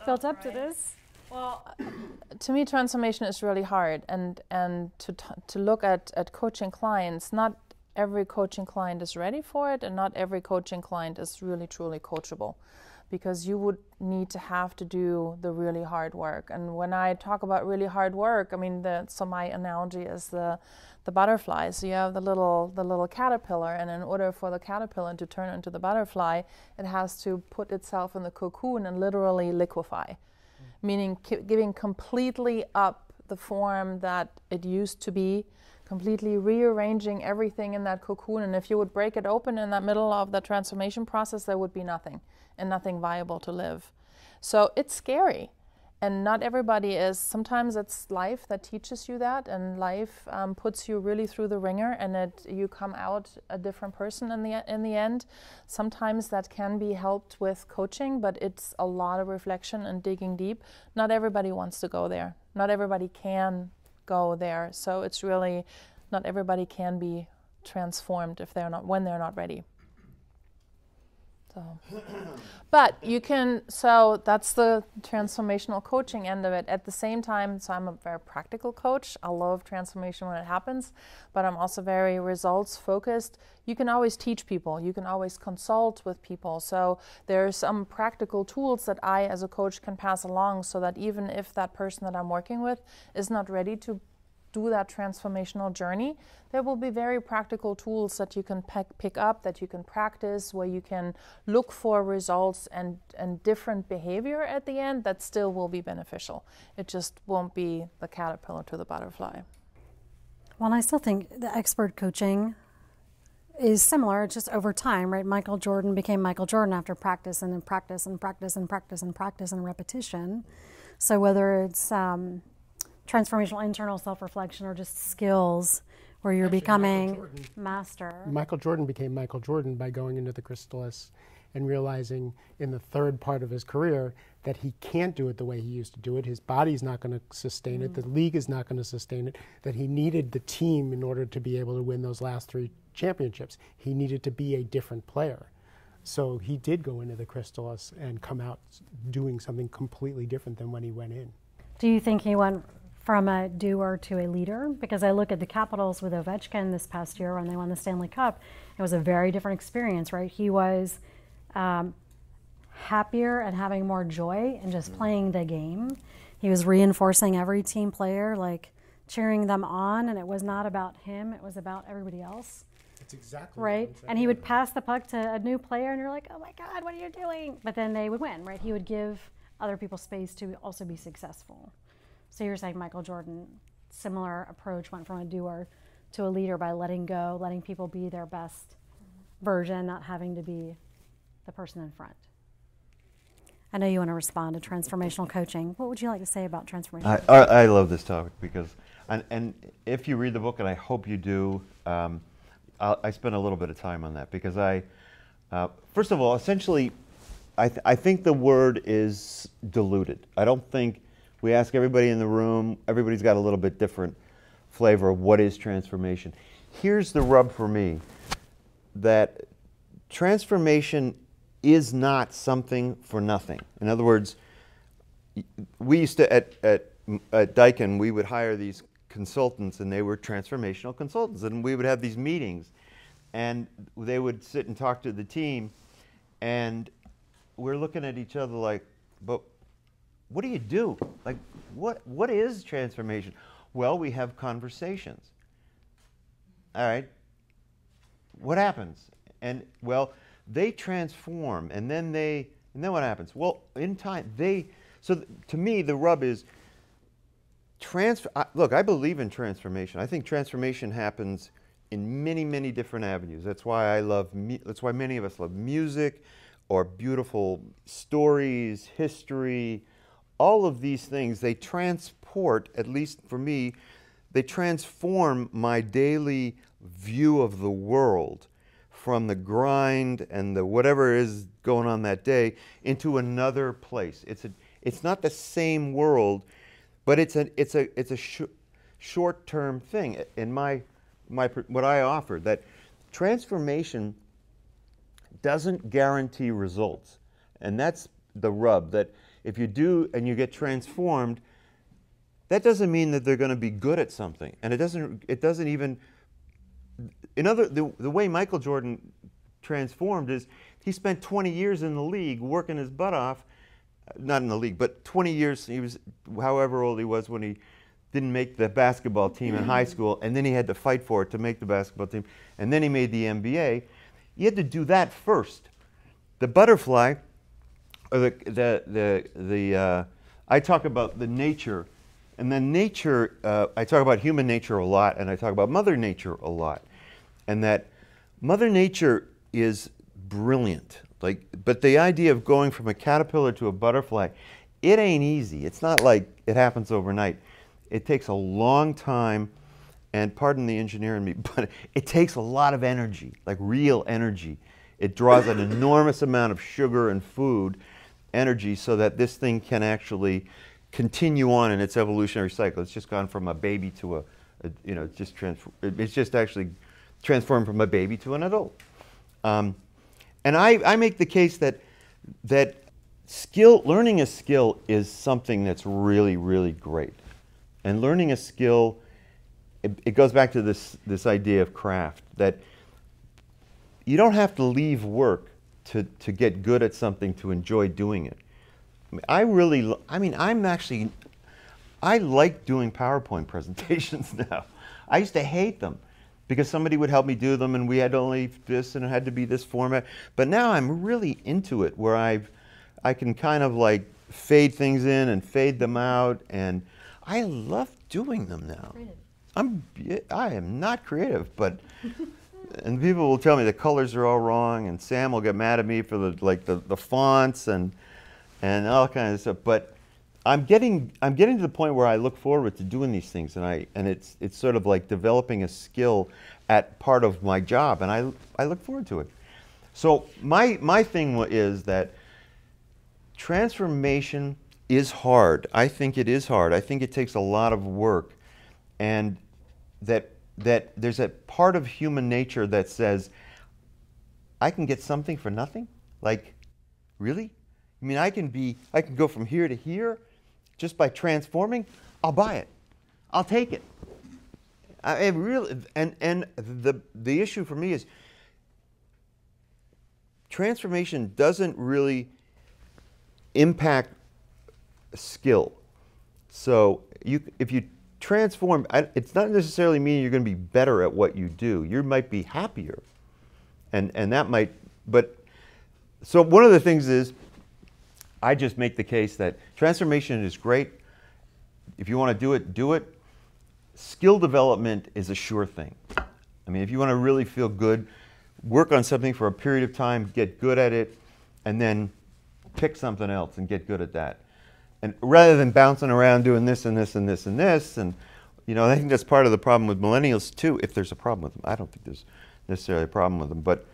built up to this. Well, to me, transformation is really hard, and to look at coaching clients, not every coaching client is ready for it, and not every coaching client is really truly coachable, because you would need to have to do the really hard work. And when I talk about really hard work, I mean so my analogy is the butterfly. So you have the little caterpillar, and in order for the caterpillar to turn into the butterfly, it has to put itself in the cocoon and literally liquefy, meaning giving completely up the form that it used to be, completely rearranging everything in that cocoon. And if you would break it open in the middle of the transformation process, there would be nothing, and nothing viable to live. So it's scary. And not everybody is. Sometimes it's life that teaches you that, and life puts you really through the ringer, and you come out a different person in the end. Sometimes that can be helped with coaching, but it's a lot of reflection and digging deep. Not everybody wants to go there. Not everybody can go there. So it's really, not everybody can be transformed when they're not ready. So. But you can, so that's the transformational coaching end of it. At the same time, so I'm a very practical coach. I love transformation when it happens, but I'm also very results focused. You can always teach people. You can always consult with people. So there's some practical tools that I as a coach can pass along, so that even if that person that I'm working with is not ready to do that transformational journey, there will be very practical tools that you can pick up, that you can practice, where you can look for results and different behavior at the end that still will be beneficial. It just won't be the caterpillar to the butterfly. Well, I still think the expert coaching is similar. It's just over time, right? Michael Jordan became Michael Jordan after practice and then practice and practice and practice and practice and repetition. So whether it's transformational internal self-reflection or just skills where you're becoming master. Michael Jordan became Michael Jordan by going into the Chrysalis and realizing in the third part of his career that he can't do it the way he used to do it. His body's not going to sustain it. The league is not going to sustain it. That he needed the team in order to be able to win those last 3 championships. He needed to be a different player. So he did go into the Chrysalis and come out doing something completely different than when he went in. Do you think he went from a doer to a leader? Because I look at the Capitals with Ovechkin this past year when they won the Stanley Cup. It was a very different experience, right? He was happier and having more joy in just playing the game. He was reinforcing every team player, like cheering them on, and it was not about him, it was about everybody else. That's exactly right. And he would pass the puck to a new player, and you're like, oh my God, what are you doing? But then they would win, right? He would give other people space to also be successful. So you're saying Michael Jordan, similar approach, went from a doer to a leader by letting go, letting people be their best version, not having to be the person in front. I know you want to respond to transformational coaching. What would you like to say about transformational coaching? I love this topic because, and if you read the book, and I hope you do, I spent a little bit of time on that because first of all, essentially, I think the word is diluted. I don't think we ask everybody in the room, everybody's got a little bit different flavor of what is transformation. Here's the rub for me, that transformation is not something for nothing. In other words, we used to, at Daikin, we would hire these consultants, and they were transformational consultants, and we would have these meetings, and they would sit and talk to the team, and we're looking at each other like, but what do you do? Like, what is transformation? Well, we have conversations. All right. What happens? And well, they transform, and then what happens? Well, in time, to me, the rub is look, I believe in transformation. I think transformation happens in many, many different avenues. That's why that's why many of us love music, or beautiful stories, history. All of these things, they transport, at least for me, they transform my daily view of the world from the grind and the whatever is going on that day into another place. It's not the same world, but it's a short-term thing. In what I offer, that transformation doesn't guarantee results. And that's the rub, that if you do and you get transformed, that doesn't mean that they're going to be good at something. And it doesn't even, the way Michael Jordan transformed is he spent 20 years in the league working his butt off, not in the league, but 20 years, he was however old he was when he didn't make the basketball team in high school, and then he had to fight for it to make the basketball team, and then he made the NBA. You had to do that first. The butterfly, or I talk about the nature, and then nature, I talk about human nature a lot, and I talk about Mother Nature a lot, and that Mother Nature is brilliant. But the idea of going from a caterpillar to a butterfly, it ain't easy. It's not like it happens overnight. It takes a long time, and pardon the engineer in me, but it takes a lot of energy, like real energy. It draws an enormous amount of sugar and food, energy, so that this thing can actually continue on in its evolutionary cycle. It's just gone from a baby to it's just actually transformed from a baby to an adult. And I make the case that learning a skill is something that's really, really great. And learning a skill, it goes back to this idea of craft, that you don't have to leave work to get good at something, to enjoy doing it. I like doing PowerPoint presentations now. I used to hate them, because somebody would help me do them, and we had only this, and it had to be this format. But now I'm really into it, where I can kind of like fade things in and fade them out, and I love doing them now. I am not creative, but and people will tell me the colors are all wrong, and Sam will get mad at me for the fonts and all kinds of stuff. But I'm getting to the point where I look forward to doing these things, and it's sort of like developing a skill at part of my job, and I look forward to it. So my thing is that transformation is hard. I think it is hard. I think it takes a lot of work, and that there's a part of human nature that says, I can get something for nothing? Like, really? I mean, I can go from here to here just by transforming. I'll buy it. I'll take it. And the issue for me is transformation doesn't really impact skill. So if you transform, it's not necessarily meaning you're going to be better at what you do. You might be happier, and that might. But so one of the things is, I just make the case that transformation is great. If you want to do it, do it. Skill development is a sure thing. I mean, if you want to really feel good, work on something for a period of time, get good at it, and then pick something else and get good at that. And rather than bouncing around doing this and this and this and this, and I think that's part of the problem with millennials too, if there's a problem with them. I don't think there's necessarily a problem with them, but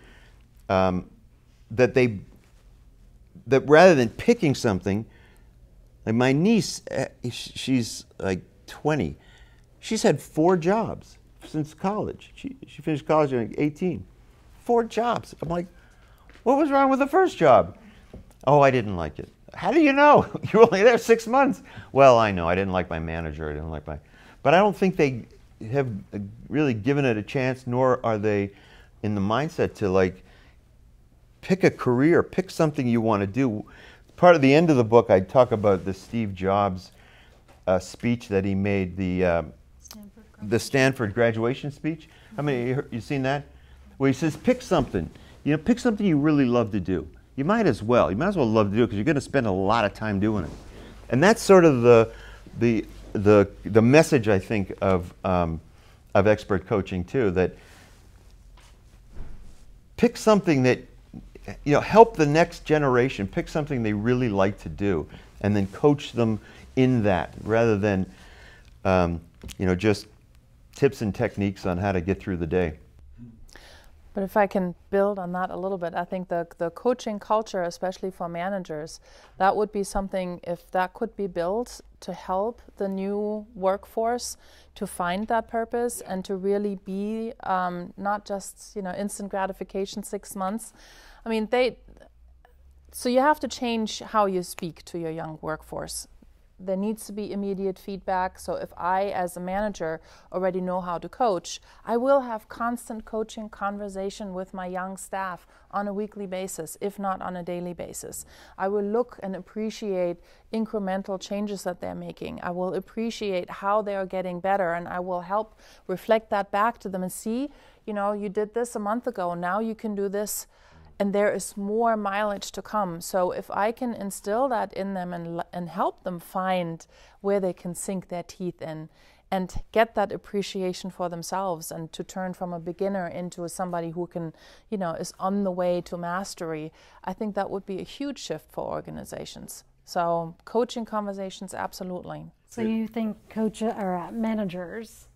that rather than picking something, like my niece, she's like 20. She's had 4 jobs since college. She finished college at 18. 4 jobs. I'm like, what was wrong with the first job? Oh, I didn't like it. How do you know? You were only there 6 months. Well, I know. I didn't like my manager. I didn't like but I don't think they have really given it a chance, nor are they in the mindset to like pick a career, pick something you want to do. Part of the end of the book, I talk about the Steve Jobs speech that he made, the Stanford graduation speech. How many you seen that? Where he says, pick something. Pick something you really love to do. You might as well love to do it, because you're going to spend a lot of time doing it. And that's sort of the message, I think, of expert coaching too. That pick something that help the next generation. Pick something they really like to do, and then coach them in that, rather than just tips and techniques on how to get through the day. But if I can build on that a little bit, I think the coaching culture, especially for managers, that would be something, if that could be built to help the new workforce to find that purpose and to really be not just, instant gratification 6 months. I mean, so you have to change how you speak to your young workforce. There needs to be immediate feedback. So if I, as a manager, already know how to coach, I will have constant coaching conversation with my young staff on a weekly basis, if not on a daily basis. I will look and appreciate incremental changes that they're making. I will appreciate how they are getting better, and I will help reflect that back to them and see, you did this a month ago, now you can do this. And there is more mileage to come. So if I can instill that in them and help them find where they can sink their teeth in and get that appreciation for themselves and to turn from a beginner into somebody who can, is on the way to mastery, I think that would be a huge shift for organizations. So coaching conversations, absolutely. So you think managers,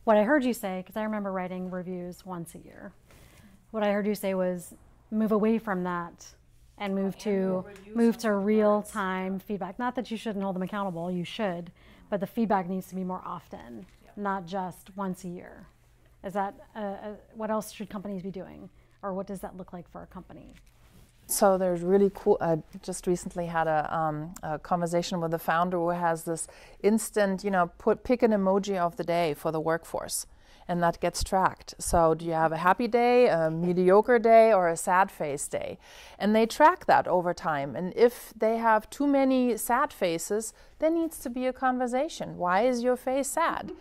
what I heard you say, because I remember writing reviews once a year, what I heard you say was, move away from that and move to real-time feedback. Not that you shouldn't hold them accountable, you should, but the feedback needs to be more often, not just once a year. Is that, what else should companies be doing? Or what does that look like for a company? So there's really cool, I just recently had a conversation with a founder who has this instant, pick an emoji of the day for the workforce. And that gets tracked. So do you have a happy day, a mediocre day, or a sad face day? And they track that over time. And if they have too many sad faces, there needs to be a conversation. Why is your face sad?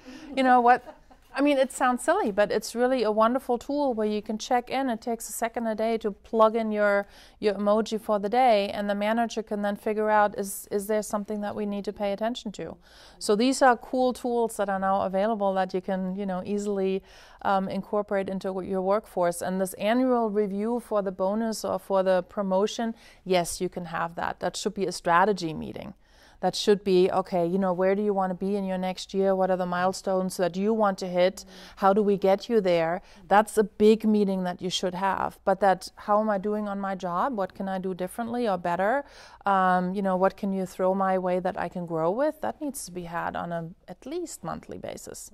It sounds silly, but it's really a wonderful tool where you can check in. It takes a second a day to plug in your emoji for the day, and the manager can then figure out, is there something that we need to pay attention to? So these are cool tools that are now available that you can, easily incorporate into your workforce. And this annual review for the bonus or for the promotion, yes, you can have that. That should be a strategy meeting. That should be, okay, where do you want to be in your next year? What are the milestones that you want to hit? How do we get you there? That's a big meeting that you should have. But how am I doing on my job? What can I do differently or better? What can you throw my way that I can grow with? That needs to be had on a at least monthly basis.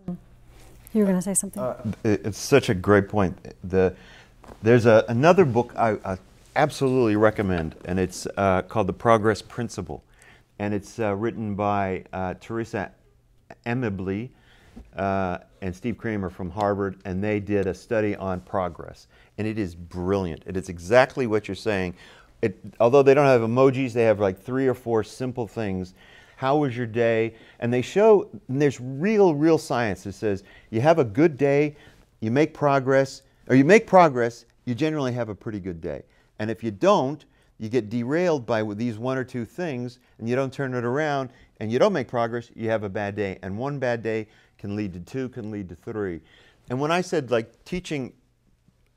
You were going to say something? It's such a great point. There's another book I absolutely recommend, and it's called The Progress Principle. And it's written by Teresa Amabile and Steve Kramer from Harvard, and they did a study on progress. And it is brilliant. It is exactly what you're saying. Although they don't have emojis, they have like 3 or 4 simple things. How was your day? And they show, and there's real science that says you have a good day, you make progress, you generally have a pretty good day. And if you don't, you get derailed by these 1 or 2 things, and you don't turn it around, and you don't make progress, you have a bad day. And 1 bad day can lead to 2, can lead to 3. And when I said, like, teaching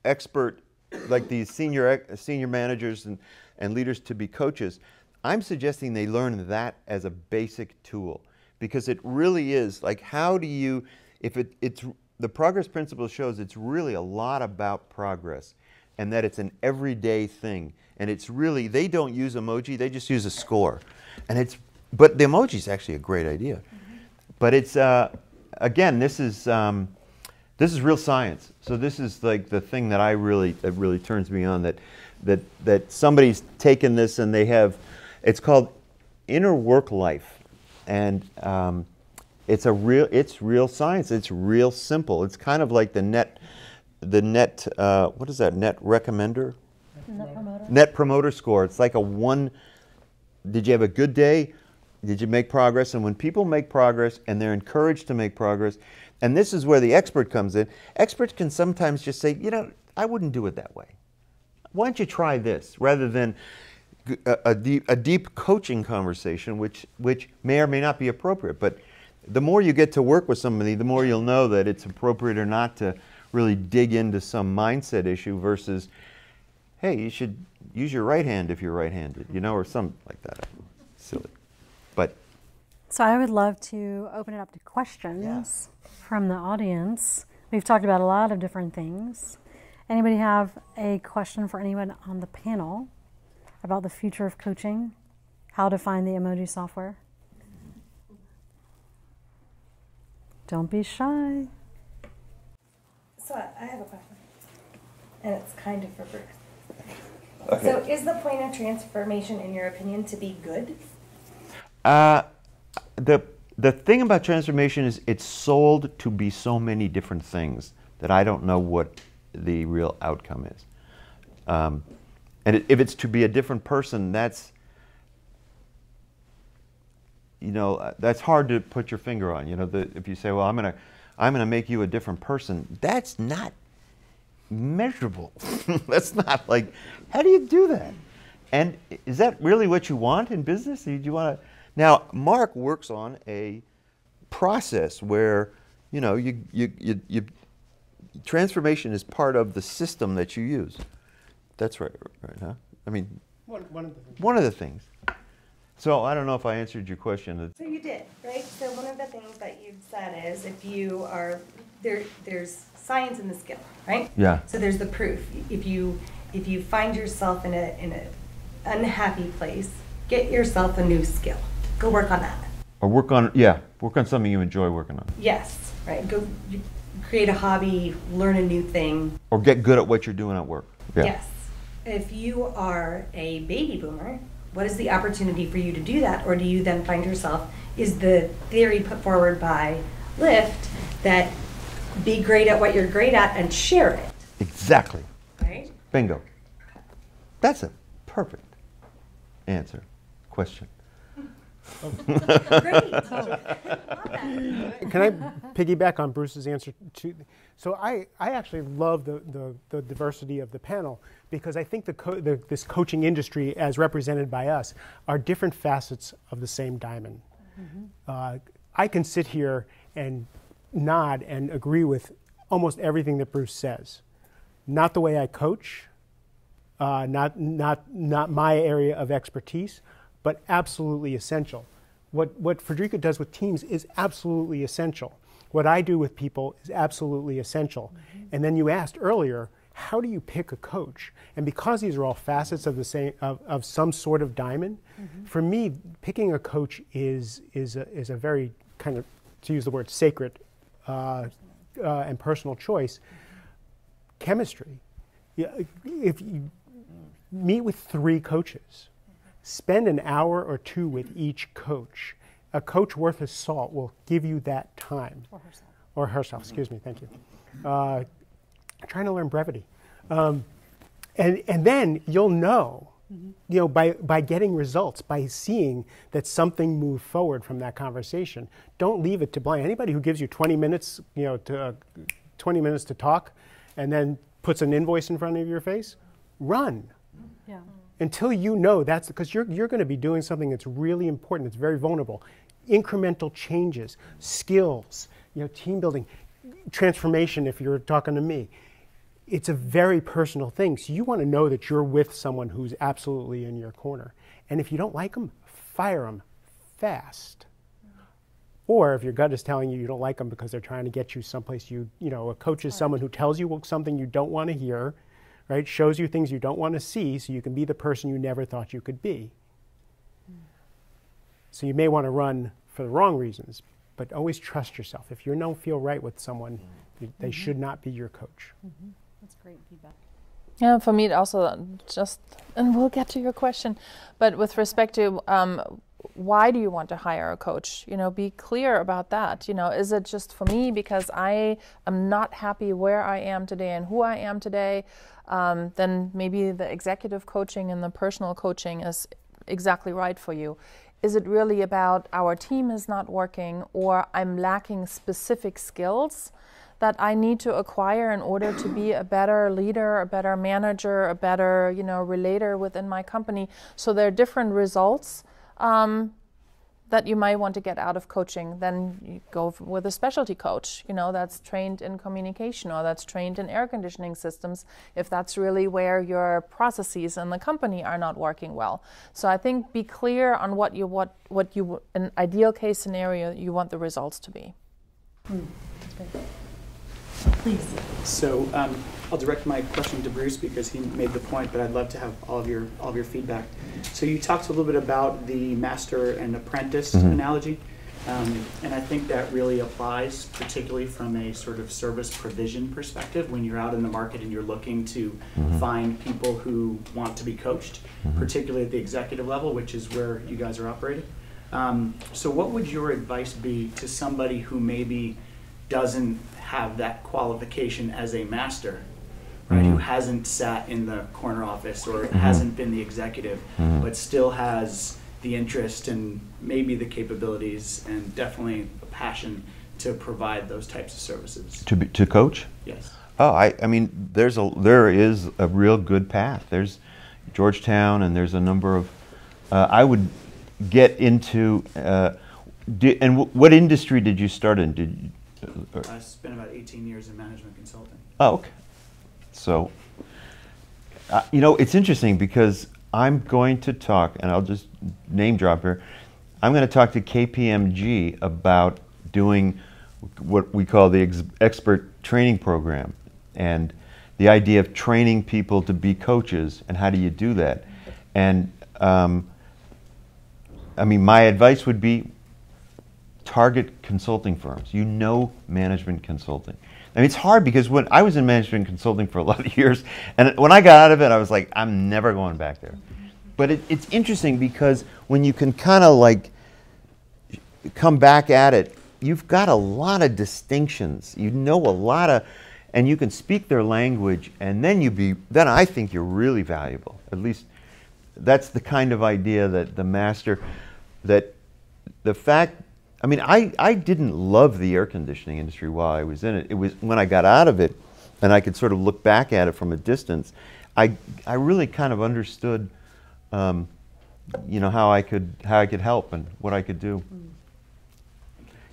expert, like these senior managers and leaders to be coaches, I'm suggesting they learn that as a basic tool. Because it really is, like, how do you, the progress principle shows it's really a lot about progress, and that it's an everyday thing. And it's really, they don't use emoji, they just use a score. But the emoji is actually a great idea. Mm-hmm. But it's, again, this is real science. So this is like the thing that really turns me on, that somebody's taken this and it's called Inner Work Life. And it's real science, it's real simple. It's kind of like the net, what is that, net recommender? Net promoter score. It's like a 1, did you have a good day? Did you make progress? And when people make progress and they're encouraged to make progress, and this is where the expert comes in, experts can sometimes just say, I wouldn't do it that way. Why don't you try this? Rather than a deep coaching conversation, which may or may not be appropriate. But the more you get to work with somebody, the more you'll know that it's appropriate or not to really dig into some mindset issue versus, hey, you should use your right hand if you're right-handed, or something like that. Silly. But so I would love to open it up to questions from the audience. We've talked about a lot of different things. Anybody have a question for anyone on the panel about the future of coaching? How to find the emoji software? Don't be shy. So I have a question, and it's kind of for Bruce. Okay. So is the point of transformation, in your opinion, to be good? The thing about transformation is it's sold to be so many different things that I don't know what the real outcome is. And if it's to be a different person, that's, that's hard to put your finger on. If you say, well, I'm gonna make you a different person, that's not measurable. That's not like, how do you do that? And is that really what you want in business? Do you want to? Now, Mark works on a process where, transformation is part of the system that you use. That's right, huh? I mean, one of the things. So I don't know if I answered your question. So you did, right? So one of the things that you've said is if you are there's science in the skill, right? Yeah. So there's the proof. If you find yourself in a unhappy place, get yourself a new skill. Go work on that. Or work on something you enjoy working on. Yes, right. Go create a hobby, learn a new thing. Or get good at what you're doing at work. Yeah. Yes. If you are a baby boomer, what is the opportunity for you to do that? Or do you then find yourself, is the theory put forward by Lyft that be great at what you're great at and share it? Exactly. Right? Bingo. That's a perfect question. Great. Can I piggyback on Bruce's answer to? So I actually love the diversity of the panel because I think this coaching industry, as represented by us, are different facets of the same diamond. Mm-hmm. I can sit here and nod and agree with almost everything that Bruce says. Not the way I coach, not my area of expertise, but absolutely essential. What Frederica does with teams is absolutely essential. What I do with people is absolutely essential. Mm-hmm. And then you asked earlier, how do you pick a coach? And because these are all facets of the same of some sort of diamond, mm-hmm. for me, picking a coach is a very kind of, to use the word, sacred and personal choice. Chemistry. If you meet with 3 coaches, spend an hour or 2 with each coach. A coach worth his salt will give you that time. Or herself, excuse me, thank you. Trying to learn brevity. And then you'll know, by getting results, by seeing that something moved forward from that conversation. Don't leave it to blind. Anybody who gives you 20 minutes, 20 minutes to talk and then puts an invoice in front of your face, run. Yeah. Until you know that's because you're going to be doing something that's really important, it's very vulnerable. Incremental changes, skills, team building, transformation if you're talking to me. It's a very personal thing. So you want to know that you're with someone who's absolutely in your corner. And if you don't like them, fire them fast. Or if your gut is telling you don't like them because they're trying to get you someplace a coach is someone who tells you something you don't want to hear, right? Shows you things you don't want to see so you can be the person you never thought you could be. So you may want to run for the wrong reasons, but always trust yourself. If you don't feel right with someone, they should not be your coach. Mm-hmm. That's great feedback. Yeah, for me it also and we'll get to your question, but with respect to why do you want to hire a coach? Be clear about that. Is it just for me because I am not happy where I am today and who I am today? Then maybe the executive coaching and the personal coaching is exactly right for you. Is it really about our team is not working or I'm lacking specific skills that I need to acquire in order to be a better leader, a better manager, a better, relator within my company? So there are different results that you might want to get out of coaching. Then you go with a specialty coach, that's trained in communication or that's trained in air conditioning systems, if that's really where your processes in the company are not working well. So I think be clear on what you an ideal case scenario you want the results to be. That's great. Please. So I'll direct my question to Bruce because he made the point, but I'd love to have all of your feedback. So you talked a little bit about the master and apprentice analogy, and I think that really applies particularly from a sort of service provision perspective when you're out in the market and you're looking to find people who want to be coached, particularly at the executive level, which is where you guys are operating. So what would your advice be to somebody who maybe doesn't have that qualification as a master, right? Who hasn't sat in the corner office or hasn't been the executive, but still has the interest and maybe the capabilities and definitely a passion to provide those types of services. To coach? Yes. Oh, I mean, there is a real good path. There's Georgetown, and there's a number of. I would get into. What industry did you start in? I spent about 18 years in management consulting. Oh, okay. So, you know, it's interesting because I'm going to talk, and I'll just name drop here. I'm going to talk to KPMG about doing what we call the expert training program, and the idea of training people to be coaches, and how do you do that? And I mean, my advice would be target consulting firms. You know, management consulting. I mean, it's hard because when I was in management consulting for a lot of years, and when I got out of it, I was like, I'm never going back there. But it's interesting because when you can kind of like come back at it, you've got a lot of distinctions. You know a lot of, and you can speak their language, and then I think you're really valuable. At least that's the kind of idea that the master, that the fact, I mean, I didn't love the air conditioning industry while I was in it. It was when I got out of it, and I could sort of look back at it from a distance, I really kind of understood, you know, how I could help and what I could do.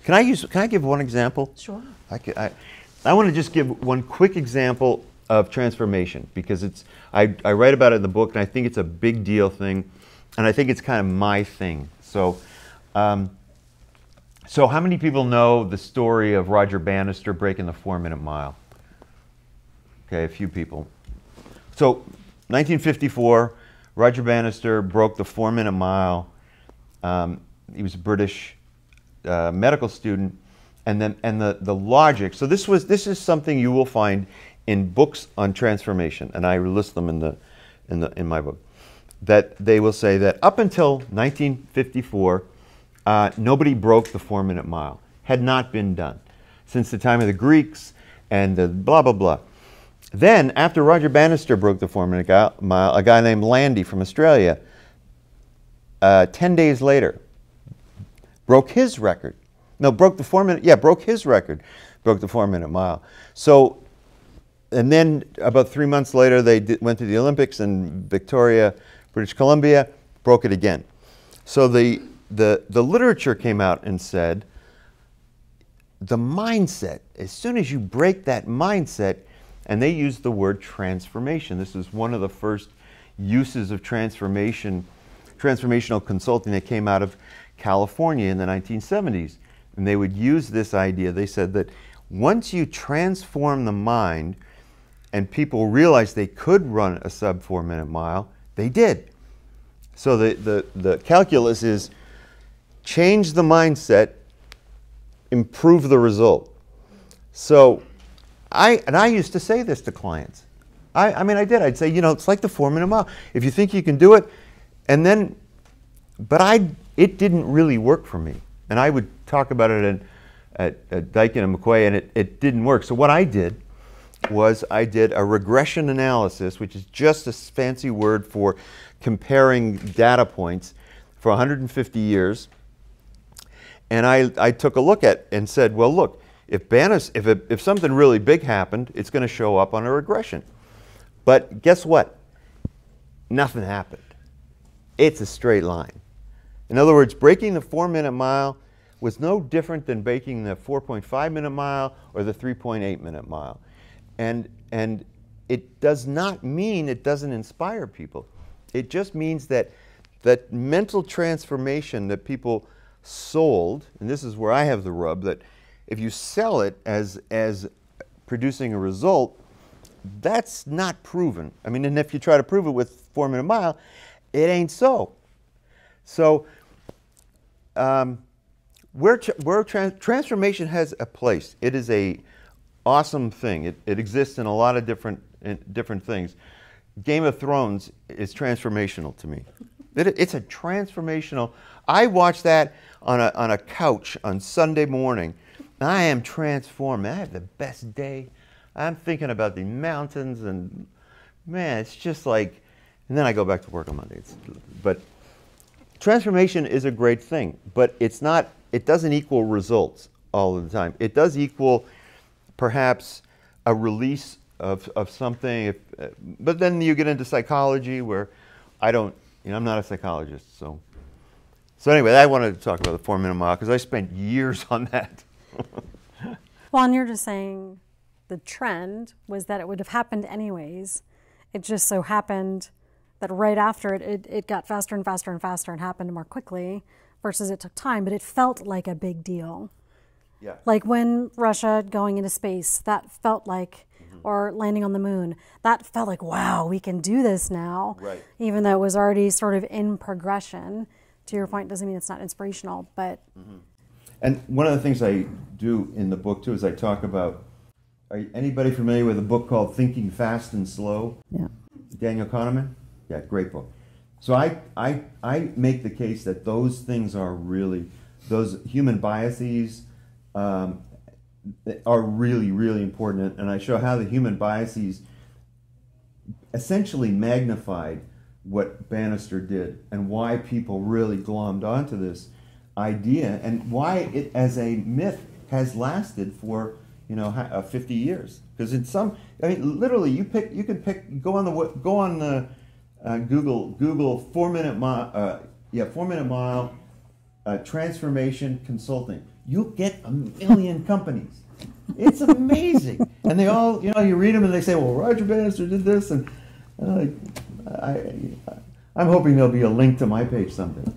Can I give one example? Sure. I want to just give one quick example of transformation because I write about it in the book, and I think it's a big deal thing, and I think it's kind of my thing. So. So how many people know the story of Roger Bannister breaking the 4-minute mile? Okay, a few people. So 1954, Roger Bannister broke the 4-minute mile. He was a British medical student, and the logic. So this is something you will find in books on transformation, and I list them in my book. That they will say that up until 1954. Nobody broke the 4-minute mile. Had not been done since the time of the Greeks and the blah, blah, blah. Then, after Roger Bannister broke the 4-minute mile, a guy named Landy from Australia, 10 days later, broke his record. No, broke the 4-minute, yeah, broke his record, broke the 4-minute mile. So, and then about 3 months later, they went to the Olympics in Victoria, British Columbia, broke it again. So the literature came out and said, the mindset, as soon as you break that mindset, and they used the word transformation. This is one of the first uses of transformational consulting that came out of California in the 1970s. And they would use this idea. They said that once you transform the mind and people realized they could run a sub 4-minute mile, they did. So the calculus is change the mindset, improve the result. So I used to say this to clients. I mean, I did. I'd say, you know, it's like the 4-minute mile. If you think you can do it, and then, but it didn't really work for me. And I would talk about it at Daikin and McQuay, and it didn't work. So what I did was I did a regression analysis, which is just a fancy word for comparing data points for 150 years. And I took a look at and said, well, look, if something really big happened, it's going to show up on a regression. But guess what? Nothing happened. It's a straight line. In other words, breaking the 4-minute mile was no different than breaking the 4.5-minute mile or the 3.8-minute mile. And it does not mean it doesn't inspire people. It just means that that mental transformation that people sold, and this is where I have the rub, that if you sell it as producing a result, that's not proven. I mean, and if you try to prove it with 4-minute mile, it ain't so. So transformation has a place. It is a awesome thing. It exists in a lot of different things. Game of Thrones is transformational to me. It's a transformational. I watch that on a couch on Sunday morning. I am transformed. I have the best day. I'm thinking about the mountains, and man, it's just like, and then I go back to work on Monday. But transformation is a great thing, but it's not, it doesn't equal results all of the time. It does equal perhaps a release of something, but then you get into psychology where I'm not a psychologist, so anyway, I wanted to talk about the 4-minute mile because I spent years on that. Well, and you're just saying the trend was that it would have happened anyways. It just so happened that right after it got faster and faster and faster and happened more quickly versus it took time, but it felt like a big deal. Yeah. Like when Russia going into space, that felt like, or landing on the moon, that felt like, wow, we can do this now. Right. Even though it was already sort of in progression. To your point, doesn't mean it's not inspirational, but. And one of the things I do in the book too is I talk about, anybody familiar with a book called Thinking Fast and Slow? Yeah. Daniel Kahneman? Yeah, great book. So I make the case that those things are really, those human biases are really, really important. And I show how the human biases essentially magnified what Bannister did and why people really glommed onto this idea and why it as a myth has lasted for 50 years. Because in some, I mean, literally, go on the Google 4-minute mile, 4-minute mile transformation consulting. You'll get 1 million companies. It's amazing, and they all, you read them and they say, well, Roger Bannister did this, and I'm hoping there'll be a link to my page someday.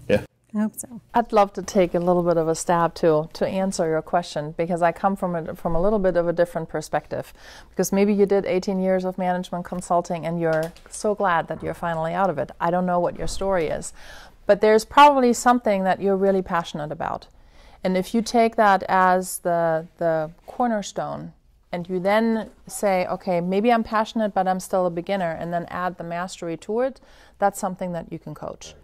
Yeah. I hope so. I'd love to take a little bit of a stab to answer your question, because I come from a little bit of a different perspective. Because maybe you did 18 years of management consulting and you're so glad that you're finally out of it. I don't know what your story is, but there's probably something that you're really passionate about. And if you take that as the cornerstone, and you then say, okay, maybe I'm passionate, but I'm still a beginner, and then add the mastery to it, that's something that you can coach.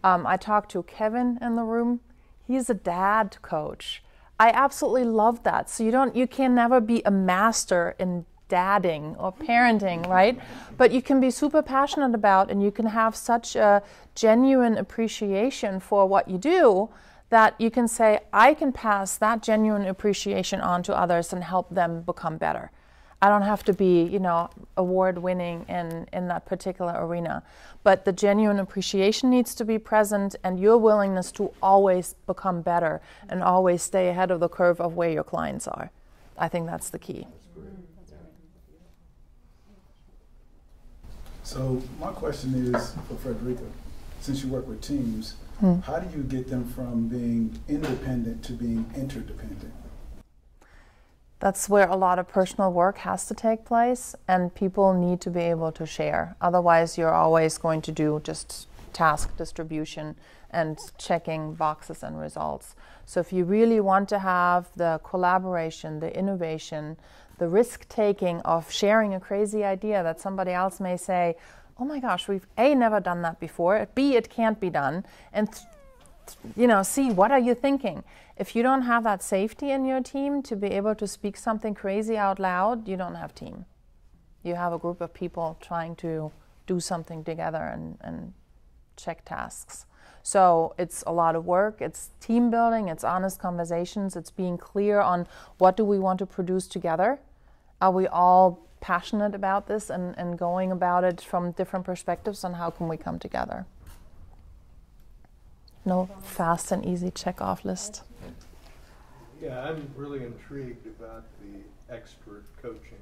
I talked to Kevin in the room. He's a dad coach. I absolutely love that. So you can never be a master in dadding or parenting, right? But you can be super passionate about, and you can have such a genuine appreciation for what you do that you can say, I can pass that genuine appreciation on to others and help them become better. I don't have to be, award-winning in that particular arena. But the genuine appreciation needs to be present, and your willingness to always become better and always stay ahead of the curve of where your clients are. I think that's the key. So my question is for Frederica, since you work with teams, how do you get them from being independent to being interdependent? That's where a lot of personal work has to take place, and people need to be able to share. Otherwise, you're always going to do just task distribution and checking boxes and results. So if you really want to have the collaboration, the innovation, the risk-taking of sharing a crazy idea that somebody else may say, oh my gosh, we've A, never done that before, B, it can't be done, and C, what are you thinking? If you don't have that safety in your team to be able to speak something crazy out loud, you don't have team. You have a group of people trying to do something together and check tasks. So it's a lot of work, it's team building, it's honest conversations, it's being clear on what do we want to produce together. Are we all passionate about this and going about it from different perspectives, and how can we come together? No fast and easy check-off list. Yeah, I'm really intrigued about the expert coaching.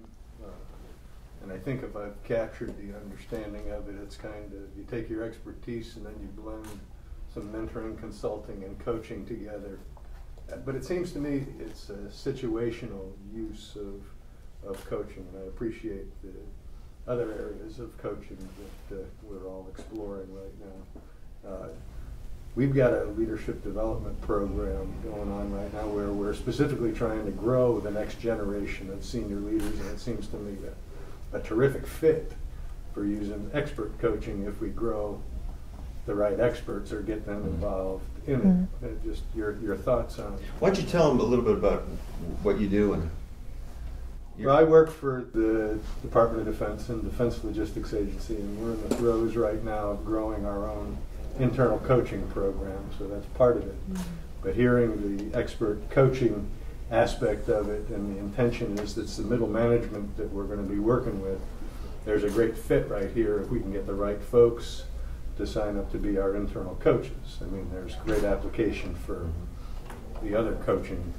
And I think if I've captured the understanding of it, it's kind of, you take your expertise and then you blend some mentoring, consulting, and coaching together. But it seems to me it's a situational use of of coaching. And I appreciate the other areas of coaching that we're all exploring right now. We've got a leadership development program going on right now where we're specifically trying to grow the next generation of senior leaders, and it seems to me a terrific fit for using expert coaching if we grow the right experts or get them involved in it. Just your thoughts on it. Why don't you tell them a little bit about what you do? And well, I work for the Department of Defense and Defense Logistics Agency, and we're in the throes right now of growing our own internal coaching program, so that's part of it. But hearing the expert coaching aspect of it, and the intention is that it's the middle management that we're going to be working with. There's a great fit right here if we can get the right folks to sign up to be our internal coaches. I mean, there's great application for the other coaching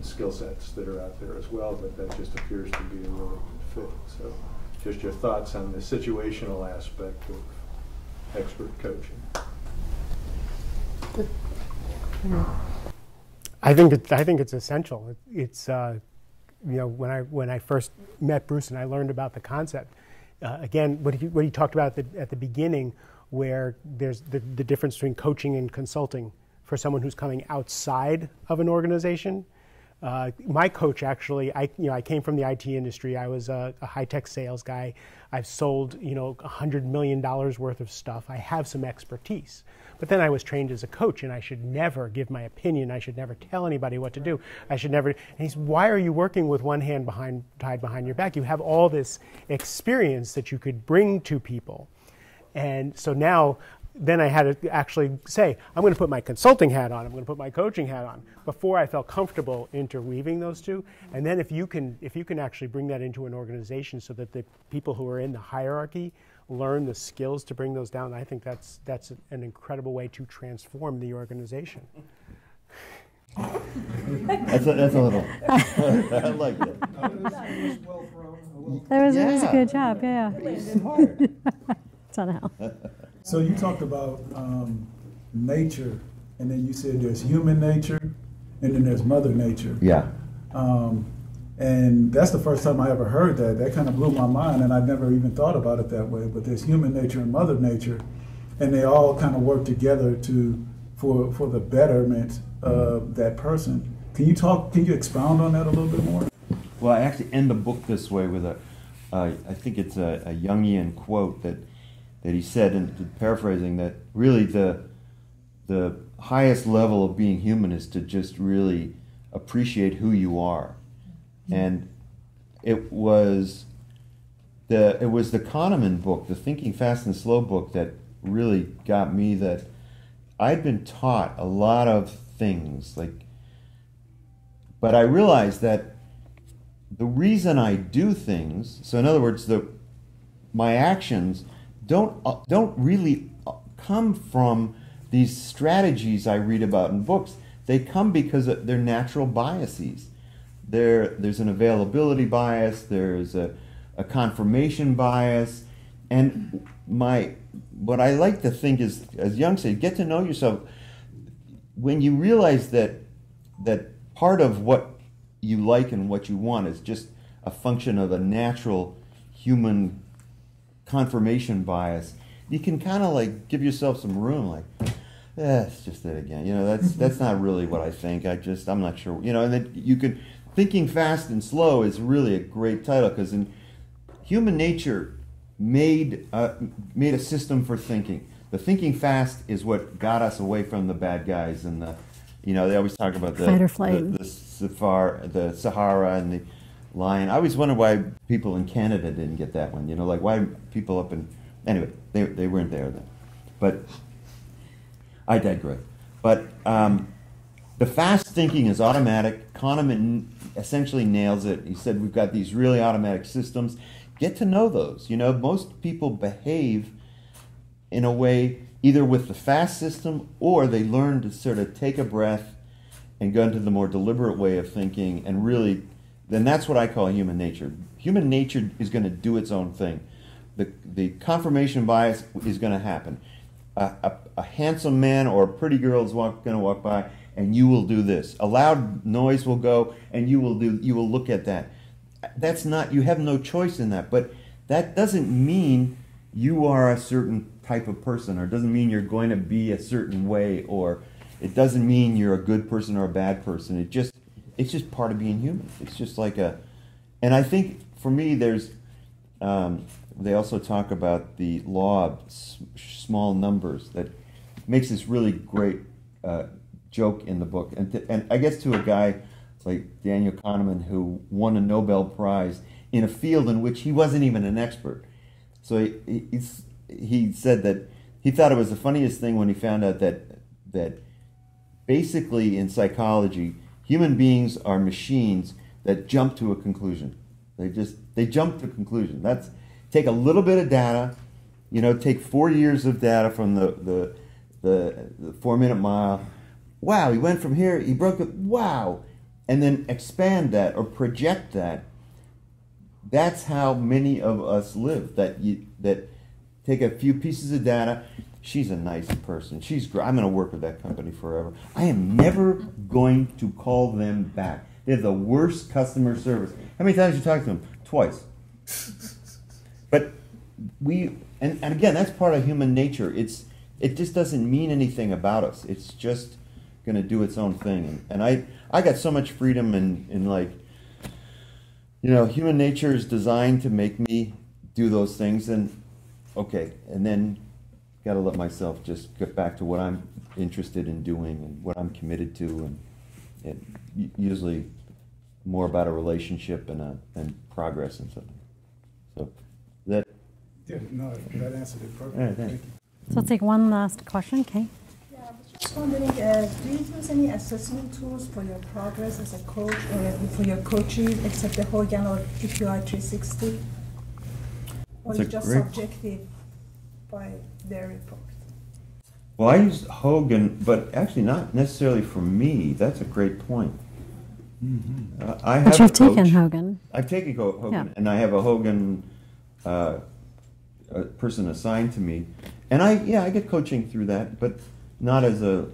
skill sets that are out there as well, but that just appears to be a really good fit. So just your thoughts on the situational aspect of expert coaching. I think it's essential. It's when I first met Bruce and I learned about the concept, again, what he talked about at the beginning, where there's the difference between coaching and consulting for someone who's coming outside of an organization. My coach actually, I came from the IT industry. I was a high-tech sales guy. I've sold $100 million worth of stuff. I have some expertise. But then I was trained as a coach, and I should never give my opinion. I should never tell anybody what to do. I should never. And he's, why are you working with one hand tied behind your back? You have all this experience that you could bring to people. And so now, then I had to actually say, I'm going to put my consulting hat on, I'm going to put my coaching hat on, before I felt comfortable interweaving those two. And then if you can actually bring that into an organization so that the people who are in the hierarchy learn the skills to bring those down, I think that's an incredible way to transform the organization. That's a little, I like that. That was a good job, yeah. Somehow. So you talked about nature, and then you said there's human nature, and then there's Mother Nature. Yeah. And that's the first time I ever heard that. That kind of blew my mind, and I'd never even thought about it that way. But there's human nature and Mother Nature, and they all kind of work together for the betterment of that person. Can you expound on that a little bit more? Well, I actually end the book this way with I think it's a Jungian quote that he said, and paraphrasing, that really the highest level of being human is to just really appreciate who you are. And it was the Kahneman book, the Thinking Fast and Slow book, that really got me, that I'd been taught a lot of things, but I realized that the reason I do things, so in other words, my actions don't really come from these strategies I read about in books. They come because they're natural biases. There's an availability bias, there's a confirmation bias, and what I like to think is, as Jung said, get to know yourself. When you realize that part of what you like and what you want is just a function of a natural human confirmation bias, you can kind of give yourself some room, it's just it again. That's not really what I think. I'm not sure. And then you could, Thinking Fast and Slow is really a great title, because in human nature made a system for thinking. The thinking fast is what got us away from the bad guys, and they always talk about the Sahara and the lion. I always wondered why people in Canada didn't get that one. Why people up in, anyway, they weren't there then. But I digress. But the fast thinking is automatic. Kahneman essentially nails it. He said we've got these really automatic systems. Get to know those. Most people behave in a way either with the fast system, or they learn to sort of take a breath and go into the more deliberate way of thinking, and really, then that's what I call human nature. Human nature is going to do its own thing. The confirmation bias is going to happen. A handsome man or a pretty girl is going to walk by, and you will do this. A loud noise will go, and you will look at that. that's not, you have no choice in that. But that doesn't mean you are a certain type of person, or doesn't mean you're going to be a certain way, or it doesn't mean you're a good person or a bad person. It's just part of being human. It's just like and I think for me, there's, they also talk about the law of small numbers that makes this really great joke in the book. And I guess to a guy like Daniel Kahneman, who won a Nobel Prize in a field in which he wasn't even an expert. So he said that he thought it was the funniest thing when he found out that basically in psychology, human beings are machines that jump to a conclusion. They jump to a conclusion. That's take a little bit of data, take 4 years of data from the 4 minute mile. Wow, he went from here, he broke it, wow. And then expand that or project that. That's how many of us live, that take a few pieces of data. She's a nice person. She's great. I'm going to work with that company forever. I am never going to call them back. They have the worst customer service. How many times did you talk to them? Twice. But and again, that's part of human nature. It just doesn't mean anything about us. It's just going to do its own thing. And I got so much freedom in like, human nature is designed to make me do those things, and okay, and then got to let myself just get back to what I'm interested in doing and what I'm committed to, and usually more about a relationship and progress and something. So that. Yeah, no, that answered it perfectly. All right, Thank you. So I'll take one last question, Kate. Yeah, I was just wondering, do you use any assessment tools for your progress as a coach or for your coaches, except the Hogan or EQI 360? Or is it just subjective by their report? Well, I use Hogan, but actually not necessarily for me. That's a great point. Mm-hmm. I have But you've a coach. taken Hogan. I've taken Hogan, Yeah. and I have a Hogan a person assigned to me, and I get coaching through that, but not as I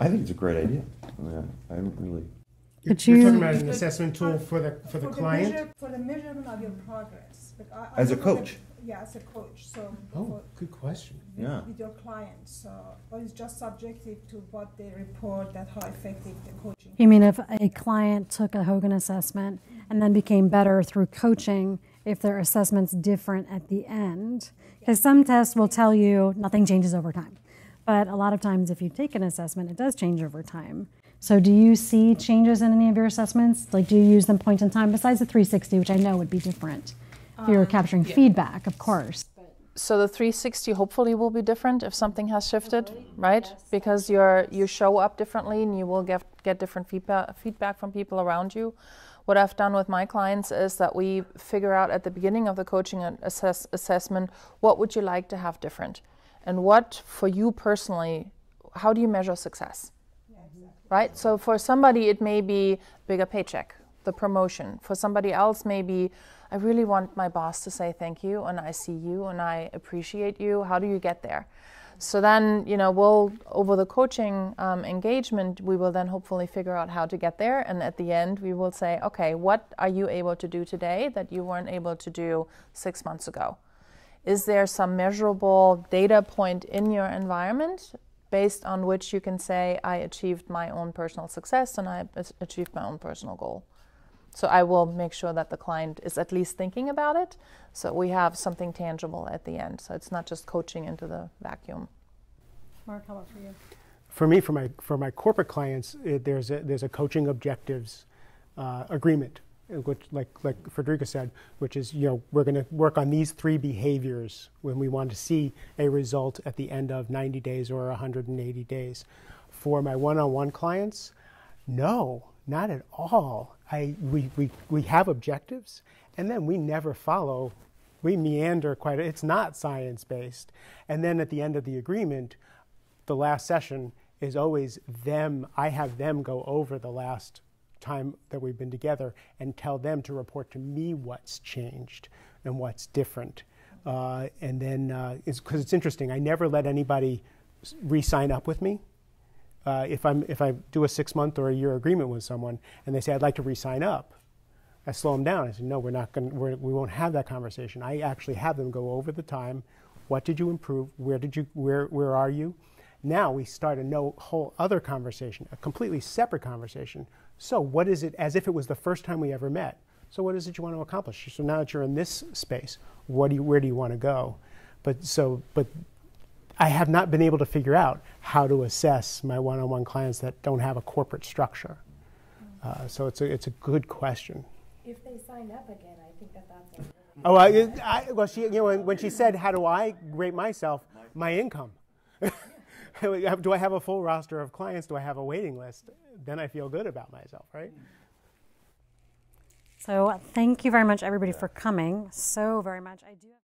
think it's a great idea. I don't really. But You're you- talking about an assessment tool for the client? For the measurement of your progress. Like As a look at coach? Yeah, as a coach. So Oh, good question. Yeah. with your clients. So, or it's just subjective to what they report, that how effective the coaching. You mean if a client took a Hogan assessment and then became better through coaching, if their assessment's different at the end? Because some tests will tell you nothing changes over time. But a lot of times if you take an assessment, it does change over time. So do you see changes in any of your assessments? Like, do you use them point in time besides the 360, which I know would be different if you were capturing feedback, of course? So the 360 hopefully will be different if something has shifted, right? Because you show up differently and you will get different feedback from people around you. What I've done with my clients is that we figure out at the beginning of the coaching and assessment, what would you like to have different? And what, for you personally, how do you measure success? Right? So for somebody, it may be bigger paycheck, the promotion. For somebody else, maybe I really want my boss to say thank you, and I see you, and I appreciate you. How do you get there? So then, we'll, over the coaching engagement, we will then hopefully figure out how to get there. And at the end, we will say, okay, what are you able to do today that you weren't able to do 6 months ago? Is there some measurable data point in your environment based on which you can say, I achieved my own personal success and I achieved my own personal goal? So I will make sure that the client is at least thinking about it, so we have something tangible at the end. So it's not just coaching into the vacuum. Mark, how about for you? For me, for my corporate clients, there's a coaching objectives agreement, which, like Frederica said, which is, we're going to work on these 3 behaviors when we want to see a result at the end of 90 days or 180 days. For my one-on-one clients, no, not at all. We have objectives, and then we never follow. We meander quite. It's not science-based. And then at the end of the agreement, the last session is always them. I have them go over the last time that we've been together and tell them to report to me what's changed and what's different. And then, because it's interesting, I never let anybody re-sign up with me. If I do a 6-month or a year agreement with someone and they say, I'd like to re-sign up, I slow them down. I said, no, we won't have that conversation. I actually have them go over the time. What did you improve? Where are you? Now we start a whole other conversation, a completely separate conversation. So what is it, as if it was the first time we ever met? So what is it you want to accomplish? So now that you're in this space, where do you want to go? But I have not been able to figure out how to assess my one-on-one clients that don't have a corporate structure. So it's a good question. If they sign up again, I think that's a well, she, when she said, how do I rate myself? My income. Do I have a full roster of clients? Do I have a waiting list? Then I feel good about myself, right? So thank you very much, everybody, for coming so very much. I do.